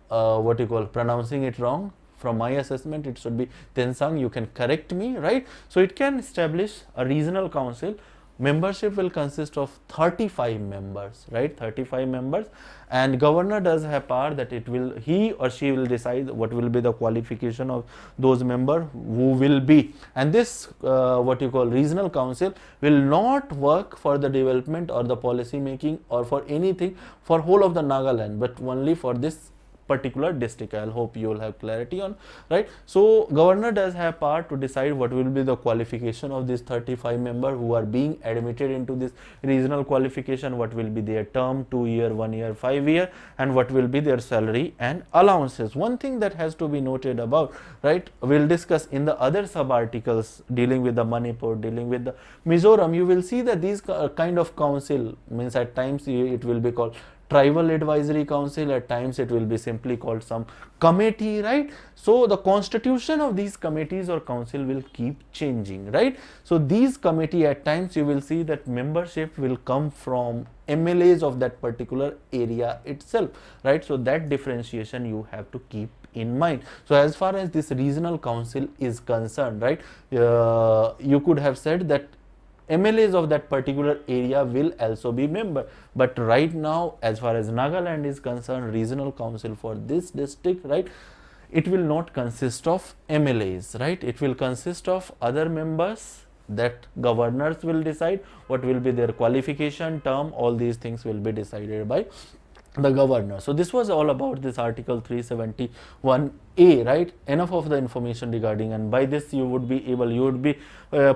what you call pronouncing it wrong. From my assessment it should be Tensang, you can correct me, right? So it can establish a regional council. Membership will consist of 35 members, right? 35 members, and governor does have power that he or she will decide what will be the qualification of those members who will be, and this what you call regional council will not work for the development or the policy making or for anything for whole of the Nagaland, but only for this particular district. I hope you will have clarity on, right? So governor does have power to decide what will be the qualification of these 35 members who are being admitted into this regional qualification, what will be their term, 2 year, 1 year, 5 year, and what will be their salary and allowances. One thing that has to be noted about, right, we'll discuss in the other sub articles dealing with the Manipur, dealing with the Mizoram, you will see that these kind of council means at times it will be called tribal advisory council, at times it will be simply called some committee, right? So the constitution of these committees or council will keep changing, right? So these committee at times you will see that membership will come from MLAs of that particular area itself, right? So that differentiation you have to keep in mind. So as far as this regional council is concerned, right, you could have said that MLAs of that particular area will also be member, but right now as far as Nagaland is concerned, regional council for this district, right, it will not consist of MLAs, right? It will consist of other members that governors will decide what will be their qualification, term, all these things will be decided by the governor. So this was all about this Article 371A, right? Enough of the information regarding, and by this you would be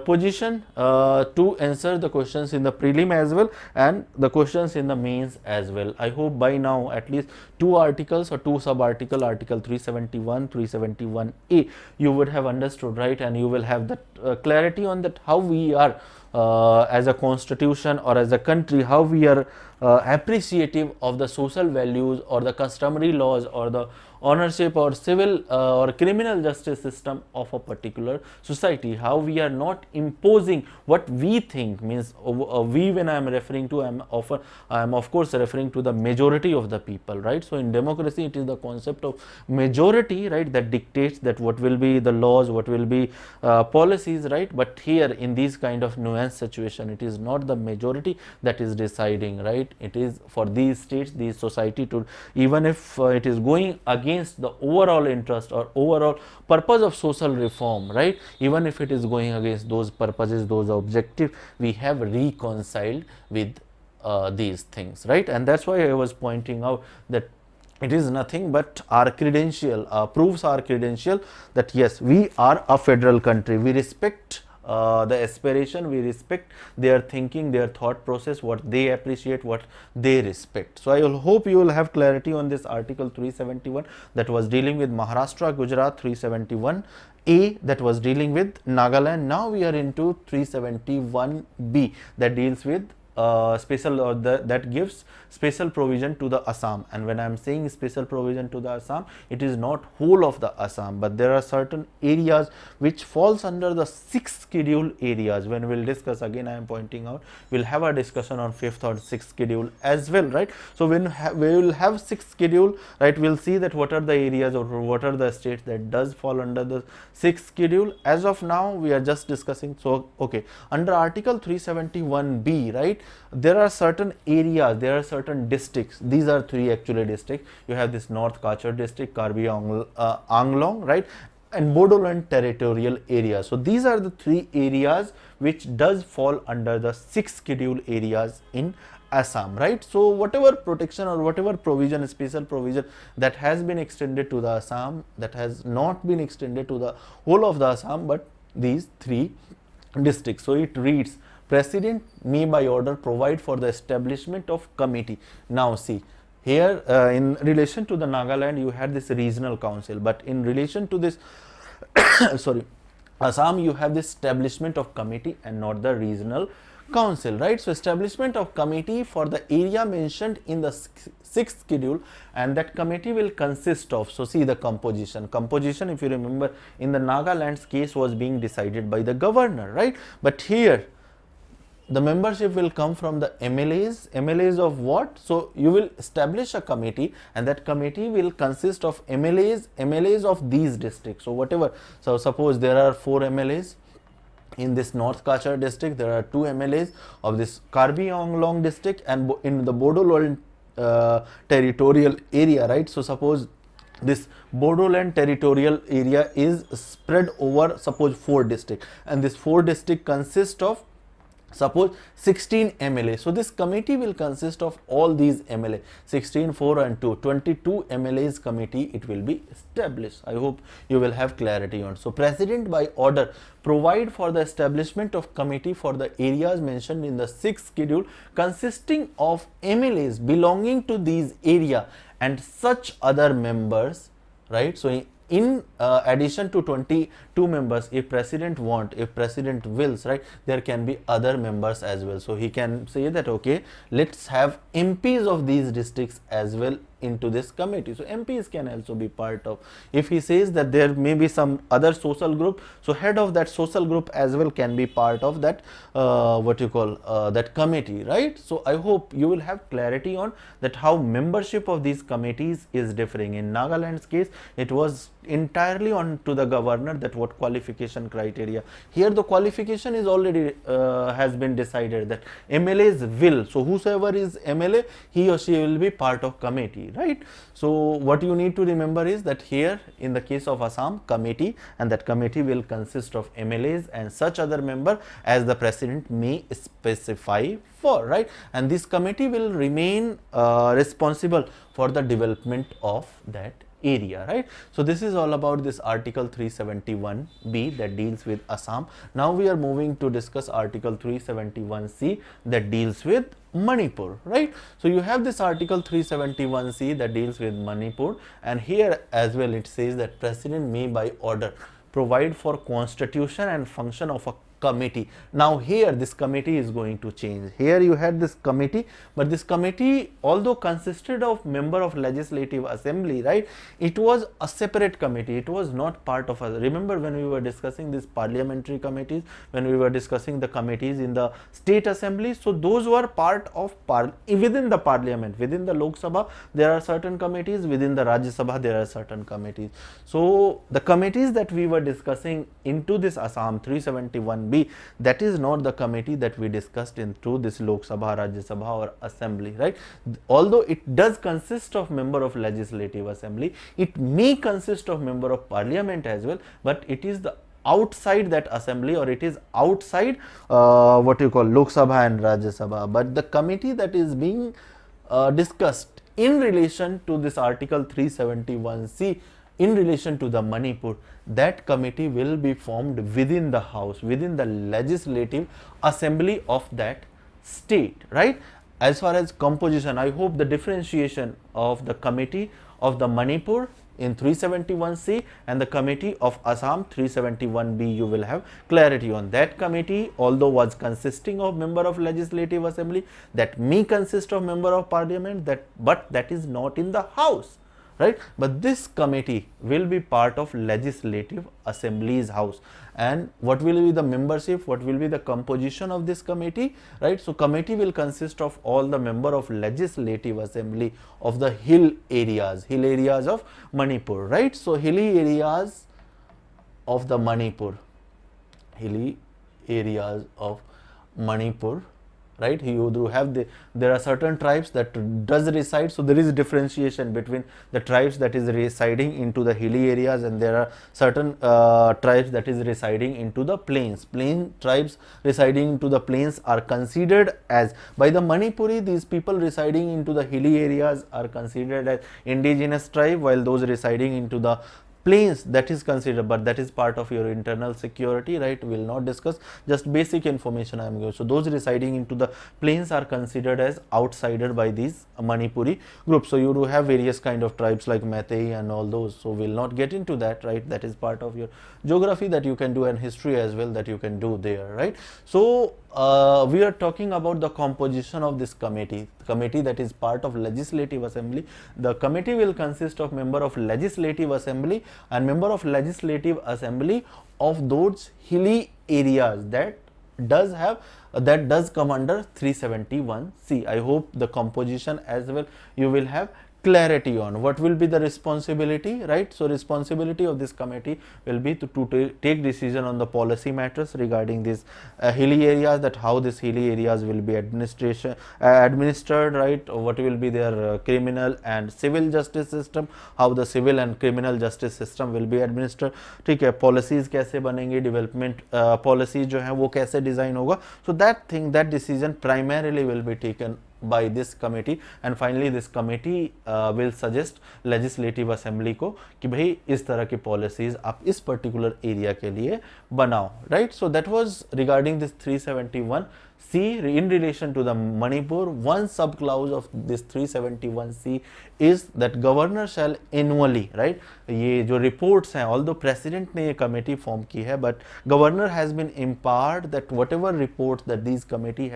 positioned to answer the questions in the prelim as well and the questions in the mains as well. I hope by now at least 2 articles or 2 sub article, Article 371, 371A, you would have understood, right? And you will have that clarity on that how we are as a constitution or as a country, how we are appreciative of the social values or the customary laws or the ownership or civil or criminal justice system of a particular society, how we are not imposing what we think, means we, when I am referring to, I am of course referring to the majority of the people, right? So in democracy it is the concept of majority, right, that dictates that what will be the laws, what will be policies, right? But here in these kind of nuanced situation, it is not the majority that is deciding, right? It is for these states, these society to, even if it is going against the overall interest or overall purpose of social reform, right, even if it is going against those purposes, those objectives, we have reconciled with these things, right? And that's why I was pointing out that it is nothing but our credential, proves our credential that yes, we are a federal country. We respect the aspiration, we respect their thinking, their thought process, what they appreciate, what they respect. So I will hope you will have clarity on this Article 371 that was dealing with Maharashtra, Gujarat, 371A that was dealing with Nagaland. Now we are into 371B that deals with special or that gives special provision to the Assam. And when I am saying special provision to the Assam, it is not whole of the Assam, but there are certain areas which falls under the 6th schedule areas. When we will discuss, again I am pointing out, we will have a discussion on 5th or 6th schedule as well, right? So when we will have 6th schedule, right, we will see that what are the areas or what are the states that does fall under the 6th schedule. As of now we are just discussing. So okay, under Article 371B, right, there are certain areas, there are certain districts. These are 3 actually districts. You have this North Kachar district, Karbi Anglong, right, and Bodoland territorial area. So these are the 3 areas which does fall under the 6th schedule areas in Assam, right? So whatever protection or whatever provision, special provision that has been extended to the Assam, that has not been extended to the whole of the Assam, but these 3 district. So it reads, President may by order provide for the establishment of committee. Now see, here in relation to the Nagaland you had this regional council, but in relation to this sorry, Assam you have this establishment of committee and not the regional council, right? So establishment of committee for the area mentioned in the sixth schedule, and that committee will consist of, so see the composition if you remember in the Nagaland's case was being decided by the governor, right? But here the membership will come from the MLAs of what? So you will establish a committee, and that committee will consist of MLAs of these districts. So whatever, so suppose there are 4 MLAs in this North Kachar district, there are 2 MLAs of this Karbi Anglong district, and in the Bodoland territorial area, right? So suppose this Bodoland territorial area is spread over suppose 4 districts, and this 4 district consist of suppose 16 MLA. So this committee will consist of all these MLA, 16, 4 and 2, 22 MLAs committee it will be established. I hope you will have clarity on. So President by order provide for the establishment of committee for the areas mentioned in the 6th schedule consisting of MLAs belonging to these area and such other members, right? So in addition to 22 members, if president wills, right, there can be other members as well. So he can say that okay, let's have MPs of these districts as well into this committee. So MPs can also be part of. If he says that there may be some other social group, so head of that social group as well can be part of that that committee, right? So I hope you will have clarity on that how membership of these committees is differing. In Nagaland's case, it was entirely on to the governor that what qualification criteria. Here the qualification is already has been decided that MLAs will, so whosoever is MLA, he or she will be part of committee, right? So what you need to remember is that here in the case of Assam, committee, and that committee will consist of MLAs and such other member as the president may specify for, right? And this committee will remain responsible for the development of that area, right? So this is all about this article 371B that deals with Assam. Now we are moving to discuss article 371C that deals with Manipur, right? So you have this article 371C that deals with Manipur, and here as well it says that president may by order provide for constitution and function of a committee. Now here this committee is going to change. Here you had this committee, but this committee, although consisted of member of legislative assembly, right, it was a separate committee. It was not part of us. Remember when we were discussing these parliamentary committees, when we were discussing the committees in the state assembly, so those were part of within the parliament. Within the Lok Sabha there are certain committees, within the Rajya Sabha there are certain committees. So the committees that we were discussing into this Assam 371B, that is not the committee that we discussed into this Lok Sabha, Rajya Sabha or assembly, right? Although it does consist of member of legislative assembly, it may consist of member of parliament as well, but it is the outside that assembly, or it is outside Lok Sabha and Rajya Sabha. But the committee that is being discussed in relation to this article 371C in relation to the Manipur, that committee will be formed within the house, within the legislative assembly of that state, right? As far as composition, I hope the differentiation of the committee of the Manipur in 371C and the committee of Assam 371B, you will have clarity on. That committee, although was consisting of member of legislative assembly, that may consist of member of parliament, but that is not in the house, right? But this committee will be part of legislative assembly's house. And what will be the membership, what will be the composition of this committee, right? So committee will consist of all the member of legislative assembly of the hill areas of Manipur, right? So hilly areas of the Manipur, hilly areas of Manipur, right? You do have there are certain tribes that does reside, so there is differentiation between the tribes that is residing into the hilly areas, and there are certain tribes that is residing into the plains. Plain tribes residing into the plains are considered as, by the Manipuri, these people residing into the hilly areas are considered as indigenous tribe, while those residing into the plains, that is considered, but that is part of your internal security, right? We will not discuss, just basic information I am giving. So those residing into the plains are considered as outsider by these Manipuri groups. So you do have various kind of tribes like Meitei and all those, so we will not get into that, right? That is part of your geography that you can do, and history as well that you can do there, right? So we are talking about the composition of this committee that is part of legislative assembly. The committee will consist of member of legislative assembly and member of legislative assembly of those hilly areas that does come under 371C. I hope the composition as well you will have clarity on. What will be the responsibility, right? So responsibility of this committee will be to take decision on the policy matters regarding these hilly areas, that how these hilly areas will be administered, right? What will be their criminal and civil justice system, how the civil and criminal justice system will be administered, ठीक है? Policies कैसे बनेंगे, development policies जो है वो कैसे design होगा. So that decision primarily will be taken by this committee, and finally this committee will suggest legislative assembly को कि भाई इस तरह की policies आप इस particular area के लिए बनाओ, right? So that was regarding this 371C. In relation to the Manipur, one sub clause of this 371C is that governor shall annually, right? ये जो reports हैं, although president ने ये committee form की है, but governor has been empowered that whatever reports that this committee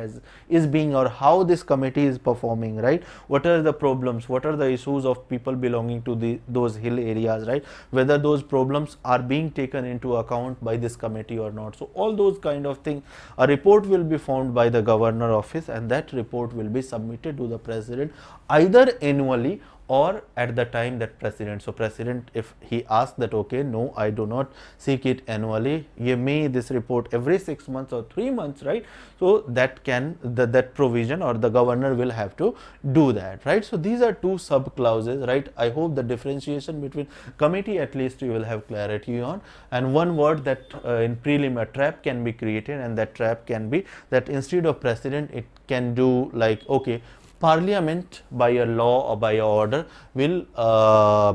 is being, or how this committee is performing, right? What are the problems, what are the issues of people belonging to those hill areas, right? Whether those problems are being taken into account by this committee or not. So all those kind of things, a report will be formed by the governor office, and that report will be submitted to the president either annually or at the time that president. So president, if he asks that okay, no, I do not seek it annually, you may this report every 6 months or 3 months, right? So that can that provision, or the governor will have to do that, right? So these are two sub clauses, right? I hope the differentiation between committee at least you will have clarity on. And one word that in prelim a trap can be created, and that trap can be that instead of president it can do like okay, Parliament by a law or by a order will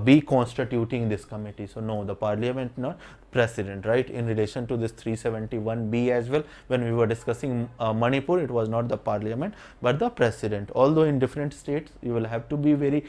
be constituting this committee. So no, the Parliament not president, right? In relation to this 371B as well, when we were discussing Manipur, it was not the Parliament but the president. Although in different states you will have to be very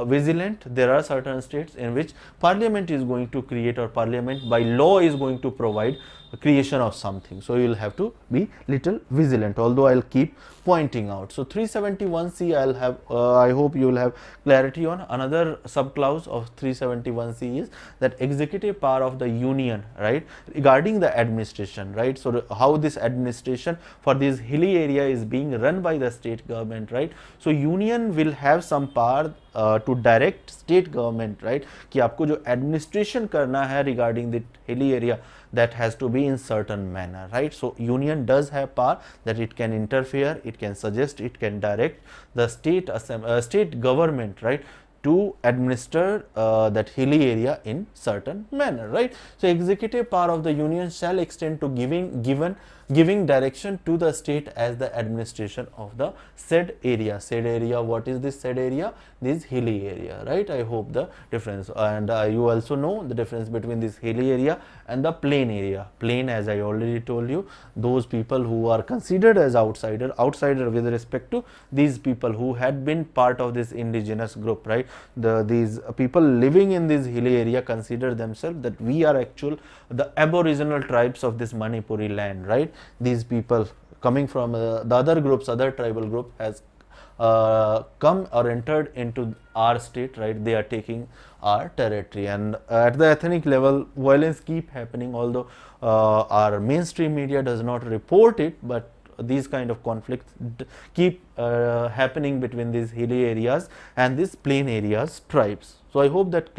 vigilant. There are certain states in which Parliament is going to create, or Parliament by law is going to provide creation of something. So you will have to be little vigilant, although I'll keep pointing out. So 371C I'll have I hope you will have clarity on. Another sub clause of 371C is that executive power of the union, right, regarding the administration, right? So how this administration for this hilly area is being run by the state government, right? So union will have some power to direct state government, right, कि आपको जो administration करना है regarding the hilly area, that has to be in certain manner, right? So union does have power that it can interfere, it can suggest, it can direct the state government, right, to administer that hilly area in certain manner, right? So executive power of the union shall extend to giving direction to the state as the administration of the said area. Said area, what is this said area? This hilly area, right? I hope the difference, and you also know the difference between this hilly area and the plain area. Plain, as I already told you, those people who are considered as outsider with respect to these people who had been part of this indigenous group, right? These people living in this hilly area consider themselves that we are the aboriginal tribes of this Manipuri land, right? These people coming from the other groups, other tribal group has come or entered into our state, right? They are taking our territory, and at the ethnic level violence keep happening, although our mainstream media does not report it, but these kind of conflicts keep happening between these hilly areas and these plain areas tribes. So I hope that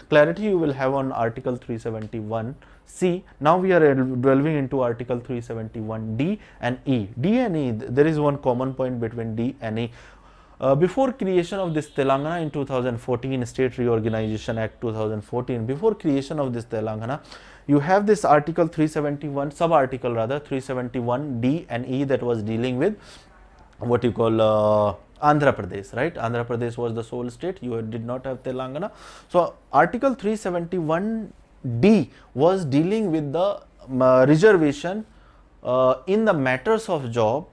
clarity you will have on Article 371C. Now we are delving into Article 371D and E. D and E, there is one common point between D and E. Before creation of this Telangana in 2014, State Reorganization Act 2014, before creation of this Telangana, you have this Article 371, sub-article rather, 371D and E that was dealing with what you call Andhra Pradesh, right? Andhra Pradesh was the sole state. You did not have Telangana. So Article 371D was dealing with the reservation in the matters of job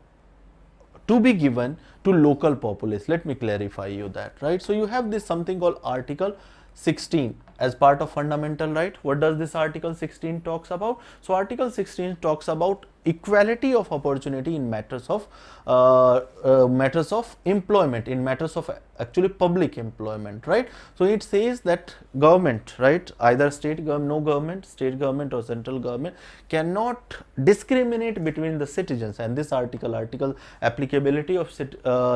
to be given to local populace. Let me clarify you that, right? So you have this something called Article 16 as part of fundamental right. What does this Article 16 talks about? So Article 16 talks about equality of opportunity in matters of employment, in matters of actually public employment, right? So it says that government, right, either state government, state government or central government cannot discriminate between the citizens, and this article applicability of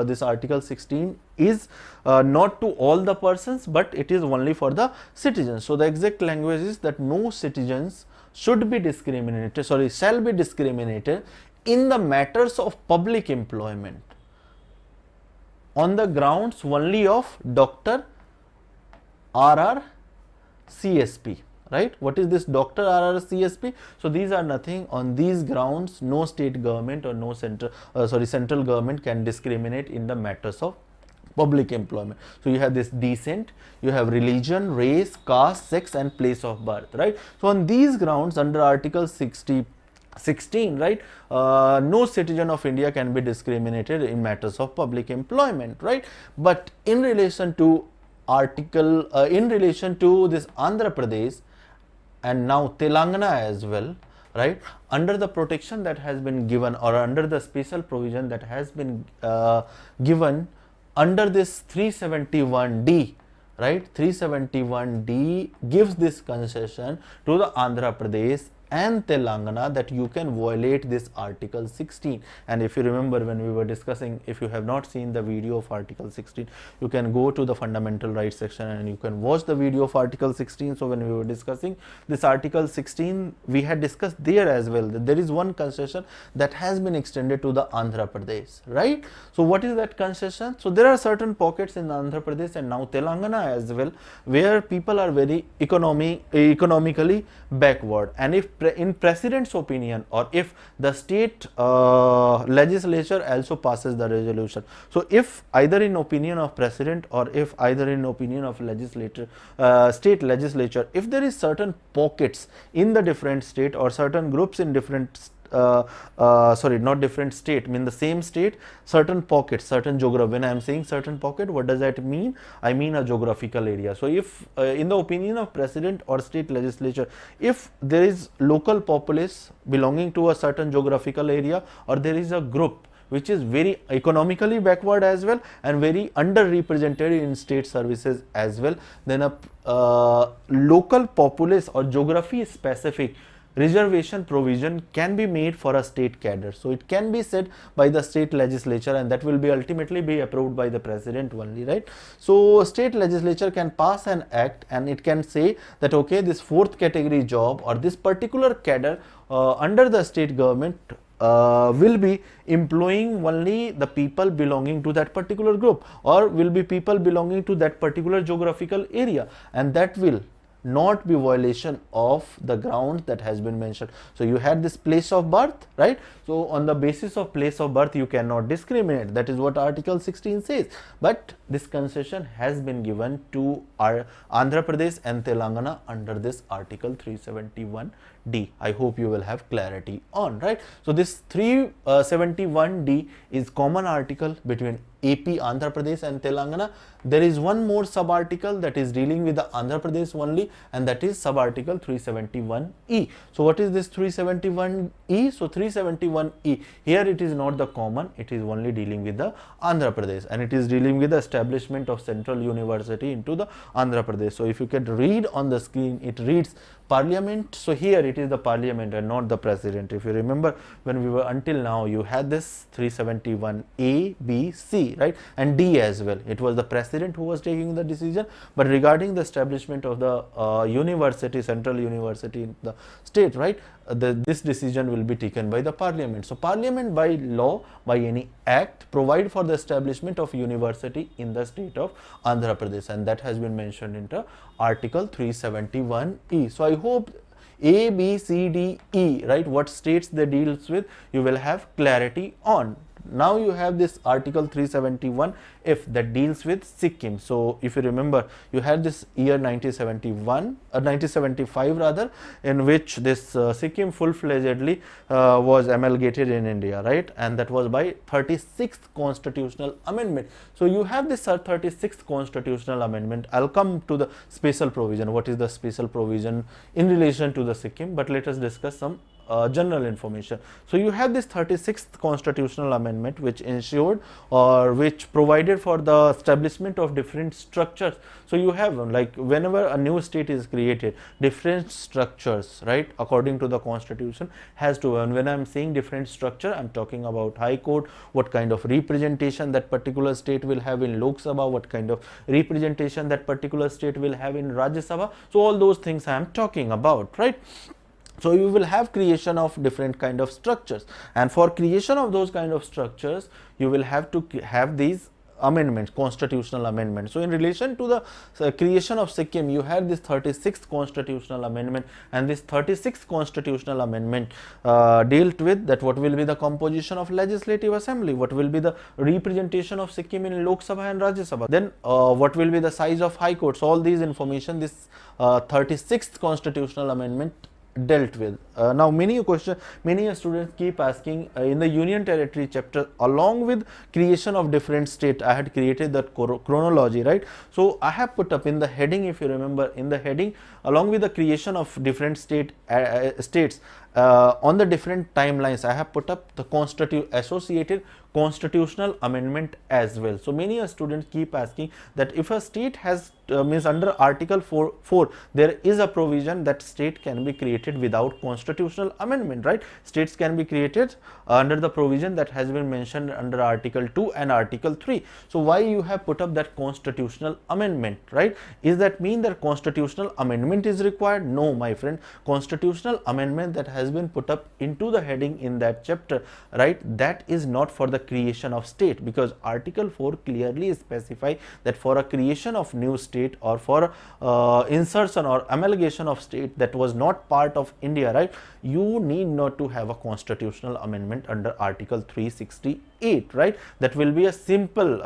this Article 16 is not to all the persons, but it is only for the citizens. So the exact language is that no citizens should be discriminated, shall be discriminated in the matters of public employment on the grounds only of Dr. RR CSP, right? What is this Dr. RR CSP? So these are nothing. On these grounds, no state government or no central government can discriminate in the matters of public employment. So you have this descent, you have religion, race, caste, sex and place of birth, right? So on these grounds, under Article 16, right, no citizen of India can be discriminated in matters of public employment, right? But in relation to in relation to this Andhra Pradesh and now Telangana as well, right, under the protection that has been given, or under the special provision that has been given under this 371D, right, 371D gives this concession to the Andhra Pradesh and Telangana that you can violate this Article 16. And if you remember, when we were discussing, if you have not seen the video of Article 16, you can go to the fundamental rights section and you can watch the video of Article 16. So when we were discussing this Article 16, we had discussed there as well that there is one concession that has been extended to the Andhra Pradesh, right? So what is that concession? So there are certain pockets in Andhra Pradesh and now Telangana as well, where people are very economically backward, and if in president's opinion, or if the state legislature also passes the resolution, so if either in opinion of president or if either in opinion of legislature, state legislature, if there is certain pockets in the different state or certain groups in different not different state, mean the same state, certain pockets, certain geography. When I am saying certain pocket, what does that mean? I mean a geographical area. So if in the opinion of president or state legislature, if there is local populace belonging to a certain geographical area, or there is a group which is very economically backward as well and very underrepresented in state services as well, then a local populace or geography specific reservation provision can be made for a state cadre. So it can be said by the state legislature, and that will be ultimately be approved by the president only, right? So state legislature can pass an act and it can say that okay, this fourth category job or this particular cadre under the state government will be employing only the people belonging to that particular group, or will be people belonging to that particular geographical area, and that will not be violation of the grounds that has been mentioned. So you had this place of birth, right? So on the basis of place of birth you cannot discriminate. That is what Article 16 says. But this concession has been given to our Andhra Pradesh and Telangana under this Article 371D. I hope you will have clarity on, right? So this 371D is common article between AP, Andhra Pradesh and Telangana. There is one more sub-article that is dealing with the Andhra Pradesh only, and that is sub-article 371E. So what is this 371E? So 371E, here it is not the common, it is only dealing with the Andhra Pradesh, and it is dealing with the establishment of central university into the Andhra Pradesh. So if you can read on the screen, it reads Parliament. So here it is the Parliament and not the President. If you remember, when we were until now, you had this 371A, B, C, right, and D as well. It was the President who was taking the decision, but regarding the establishment of the university, central university in the state, right, this decision will be taken by the Parliament. So Parliament by law, by any act, provide for the establishment of university in the state of Andhra Pradesh, and that has been mentioned in the Article 371E. So I hope A, B, C, D, E, right, what states they deals with, you will have clarity on. Now you have this Article 371F that deals with Sikkim. So if you remember, you had this year 1975 rather, in which this Sikkim full-fledgedly was amalgamated in India, right? And that was by 36th constitutional amendment. So you have this 36th constitutional amendment. I'll come to the special provision. What is the special provision in relation to the Sikkim? But let us discuss some general information. So you have this 36th constitutional amendment, which ensured or which provided for the establishment of different structures. So you have, like, whenever a new state is created, different structures, right, according to the constitution has to, and when I'm saying different structure, I'm talking about High Court, what kind of representation that particular state will have in Lok Sabha, what kind of representation that particular state will have in Rajya Sabha. So all those things I am talking about, right? So you will have creation of different kind of structures, and for creation of those kind of structures, you will have to have these amendments, constitutional amendments. So in relation to the creation of Sikkim, you had this 36th constitutional amendment, and this 36th constitutional amendment dealt with that what will be the composition of legislative assembly, what will be the representation of Sikkim in Lok Sabha and Rajya Sabha, then what will be the size of High Courts. All these information this 36th constitutional amendment dealt with. Now many students keep asking, in the Union Territory chapter, along with creation of different state, I had created that chronology, right? So I have put up in the heading, if you remember, in the heading, along with the creation of different states on the different timelines, I have put up the associated constitutional amendment as well. So many students keep asking that if a state has means under Article 4, there is a provision that state can be created without constitutional amendment, right? States can be created under the provision that has been mentioned under Article 2 and Article 3. So why you have put up that constitutional amendment, right? Is that mean that constitutional amendment is required? No, my friend. Constitutional amendment that has been put up into the heading in that chapter, right, that is not for the creation of state, because Article 4 clearly specify that for a creation of new state or for insertion or amalgamation of state that was not part of India, right, you need not to have a constitutional amendment under Article 368, right? That will be a simple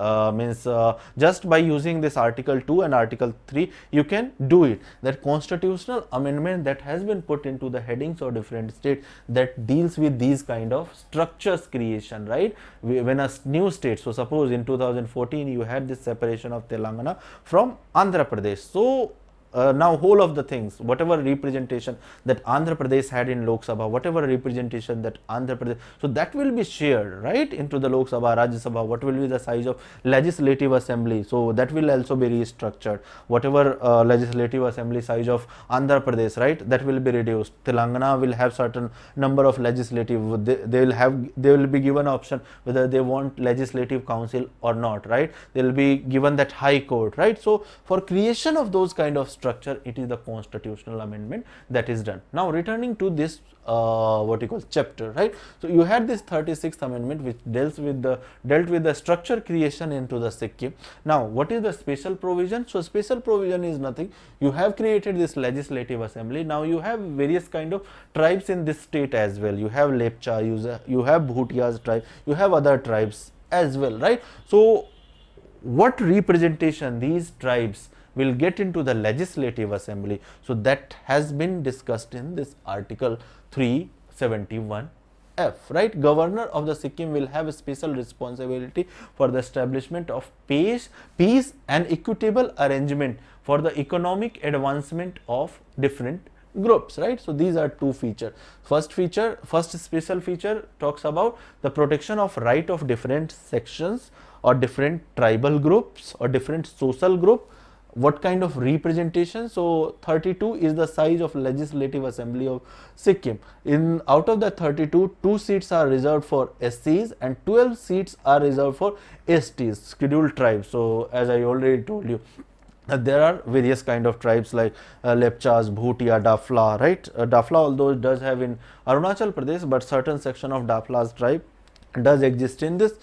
just by using this Article 2 and Article 3 you can do it. That constitutional amendment that has been put into the headings of different states that deals with these kind of structures creation, right? When a new state, so suppose in 2014 you had this separation of Telangana from Andhra Pradesh. So now whole of the things, whatever representation that Andhra Pradesh had in Lok Sabha, whatever representation that Andhra Pradesh, so that will be shared, right, into the Lok Sabha, Rajya Sabha. What will be the size of legislative assembly? So that will also be restructured. Whatever legislative assembly size of Andhra Pradesh, right, that will be reduced. Telangana will have certain number of legislative. They will be given option whether they want legislative council or not, right? They will be given that High Court, right? So for creation of those kind of structure, it is the constitutional amendment that is done. Now returning to this what you call chapter, right? So you had this 36th amendment which dealt with the structure creation into the Sikkim. Now what is the special provision? So special provision is nothing. You have created this legislative assembly. Now you have various kind of tribes in this state as well. You have Lepcha, you have Bhutias tribe, you have other tribes as well, right? So what representation these tribes will get into the legislative assembly, so that has been discussed in this Article 371F, right? Governor of the Sikkim will have a special responsibility for the establishment of peace and equitable arrangement for the economic advancement of different groups, right? So these are two features. First special feature talks about the protection of right of different sections or different tribal groups or different social group. What kind of representation? So 32 is the size of legislative assembly of Sikkim. Out of the 32, 2 seats are reserved for SCs and 12 seats are reserved for STs, scheduled tribes. So as I already told you, there are various kind of tribes like Lepchas, Bhutia, Dafla, right? Dafla, although it does have in Arunachal Pradesh, but certain section of Dafla's tribe does exist in this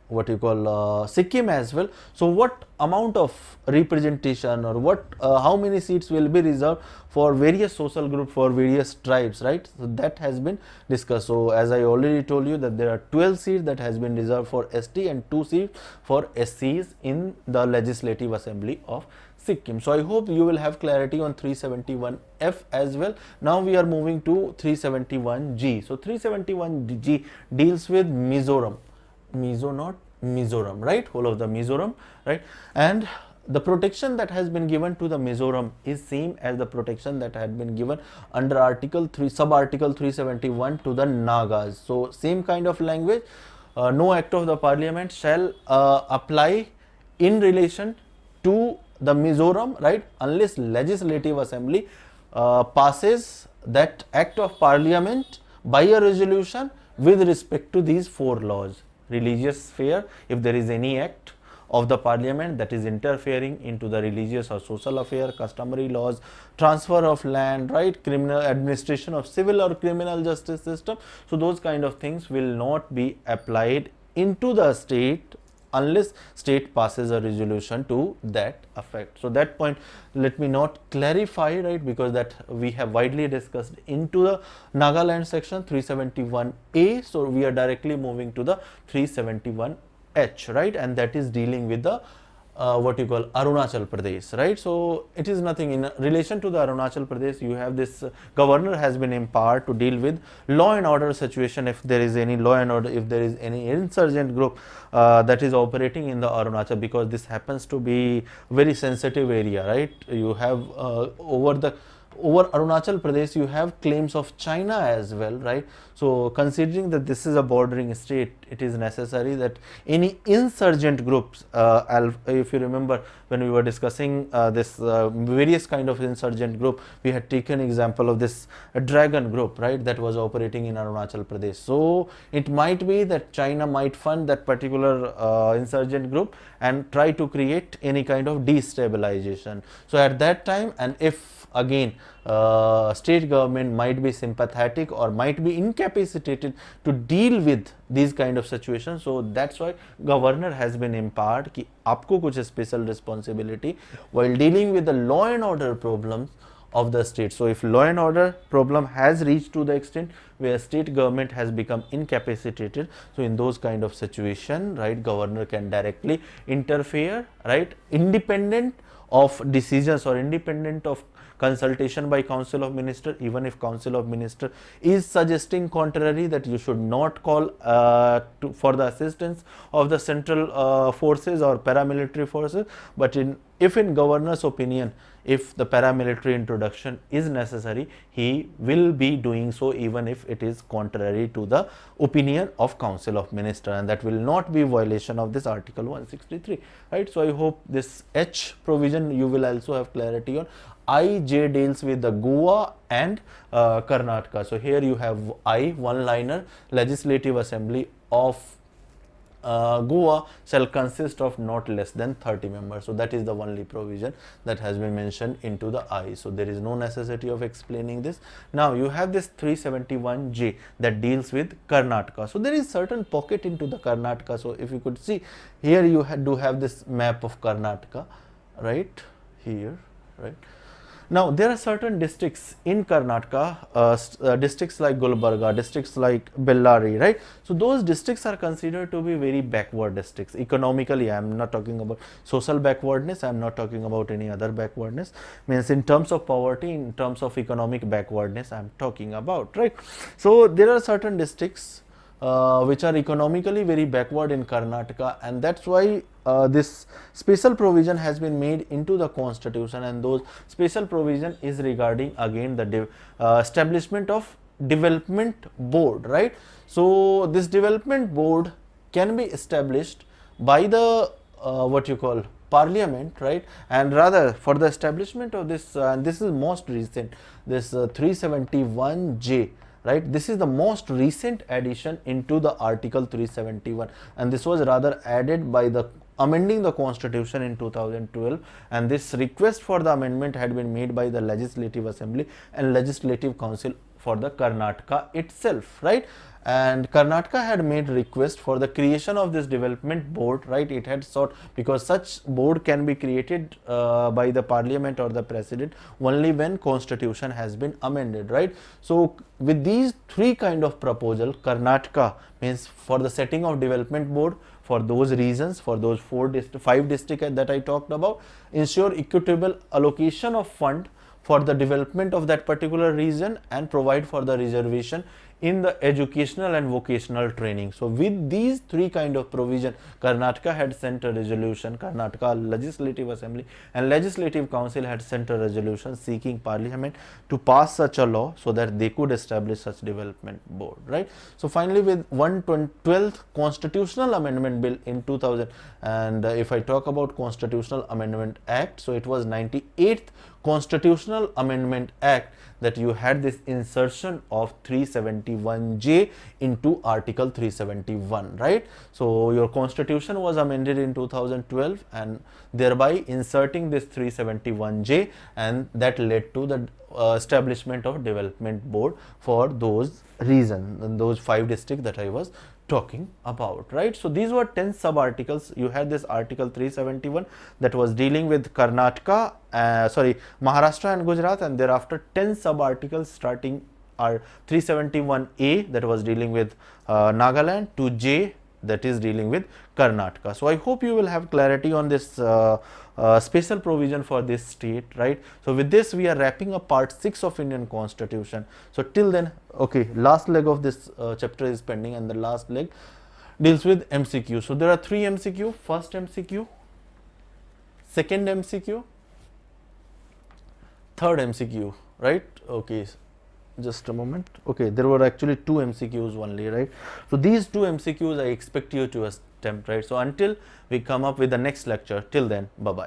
what you call Sikkim as well. So what amount of representation, or what how many seats will be reserved for various social groups, for various tribes, right? So that has been discussed. So as I already told you that there are 12 seats that has been reserved for ST and 2 seats for SCs in the Legislative Assembly of Sikkim. So I hope you will have clarity on 371F as well. Now we are moving to 371G. So 371G deals with Mizoram. Mizoram, right? Whole of the Mizoram, right? And the protection that has been given to the Mizoram is same as the protection that had been given under Article 3, Sub-Article 371 to the Nagas. So same kind of language. No act of the Parliament shall apply in relation to the Mizoram, right? Unless Legislative Assembly passes that act of Parliament by a resolution with respect to these 4 laws. Religious sphere, if there is any act of the Parliament that is interfering into the religious or social affair, customary laws, transfer of land, right, criminal administration of civil or criminal justice system. So those kind of things will not be applied into the state unless state passes a resolution to that effect. So that point let me not clarify, right, because that we have widely discussed into the Nagaland section 371A. So we are directly moving to the 371H, right, and that is dealing with the what you call Arunachal Pradesh, right? So it is nothing. In relation to the Arunachal Pradesh, you have this governor has been empowered to deal with law and order situation. If there is any law and order, if there is any insurgent group that is operating in the Arunachal, because this happens to be very sensitive area, right? You have over Arunachal Pradesh, you have claims of China as well, right? So considering that this is a bordering state, it is necessary that any insurgent groups, if you remember when we were discussing this various kind of insurgent group, we had taken example of this dragon group, right, that was operating in Arunachal Pradesh. So it might be that China might fund that particular insurgent group and try to create any kind of destabilization. So at that time, and if again state government might be sympathetic or might be incapacitated to deal with these kind of situations, so that's why governor has been empowered कि आपको कुछ special responsibility while dealing with the law and order problems of the state. So if law and order problem has reached to the extent where state government has become incapacitated, so in those kind of situation, right, governor can directly interfere, right, independent of decisions or independent of consultation by Council of Minister. Even if Council of Minister is suggesting contrary, that you should not call for the assistance of the central forces or paramilitary forces, but if in governor's opinion, if the paramilitary introduction is necessary, he will be doing so even if it is contrary to the opinion of Council of Minister, and that will not be violation of this Article 163, right? So I hope this H provision you will also have clarity on. IJ deals with the Goa and Karnataka. So here you have I, one liner, Legislative Assembly of Goa shall consist of not less than 30 members. So that is the only provision that has been mentioned into the I. So there is no necessity of explaining this. Now you have this 371J that deals with Karnataka. So there is certain pocket into the Karnataka. So if you could see here, you do have this map of Karnataka, right here, right. Now there are certain districts in Karnataka, districts like Gulbarga, districts like Bellary, right. So those districts are considered to be very backward districts economically. I am not talking about social backwardness, I am not talking about any other backwardness, means in terms of poverty, in terms of economic backwardness I am talking about, right. So there are certain districts which are economically very backward in Karnataka, and that's why this special provision has been made into the constitution, and those special provision is regarding again the establishment of development board, right. So this development board can be established by the what you call Parliament, right, and rather for the establishment of this, and this is most recent, this 371J, right. This is the most recent addition into the Article 371, and this was rather added by the amending the constitution in 2012, and this request for the amendment had been made by the Legislative Assembly and Legislative Council for the Karnataka itself, right? And Karnataka had made request for the creation of this development board, right? It had sought, because such board can be created by the parliament or the president only when constitution has been amended, right? So with these three kind of proposal, Karnataka means for the setting of development board, for those reasons, for those 5 districts that I talked about, ensure equitable allocation of fund for the development of that particular region, and provide for the reservation in the educational and vocational training. So with these three kind of provision, Karnataka had sent a resolution, Karnataka Legislative Assembly and Legislative Council had sent a resolution seeking Parliament to pass such a law so that they could establish such development board, right? So finally, with 112th Constitutional Amendment Bill in 2000, and if I talk about Constitutional Amendment Act, so it was 98th Constitutional Amendment Act that you had this insertion of 371J into Article 371, right? So your constitution was amended in 2012 and thereby inserting this 371J, and that led to the establishment of development board for those reasons, and those 5 districts that I was talking about, right? So these were 10 sub articles. You had this article 371 that was dealing with Karnataka, Maharashtra and Gujarat, and thereafter 10 sub articles starting are 371A that was dealing with Nagaland to J that is dealing with Karnataka. So I hope you will have clarity on this special provision for this state, right? So with this we are wrapping up part 6 of Indian Constitution. So till then, okay, last leg of this chapter is pending, and the last leg deals with MCQ. So there are 3 MCQ, first MCQ, second MCQ, third MCQ, right? Okay, just a moment. Okay, there were actually 2 MCQs only, right? So these 2 MCQs I expect you to attempt, right? So until we come up with the next lecture, till then, bye bye.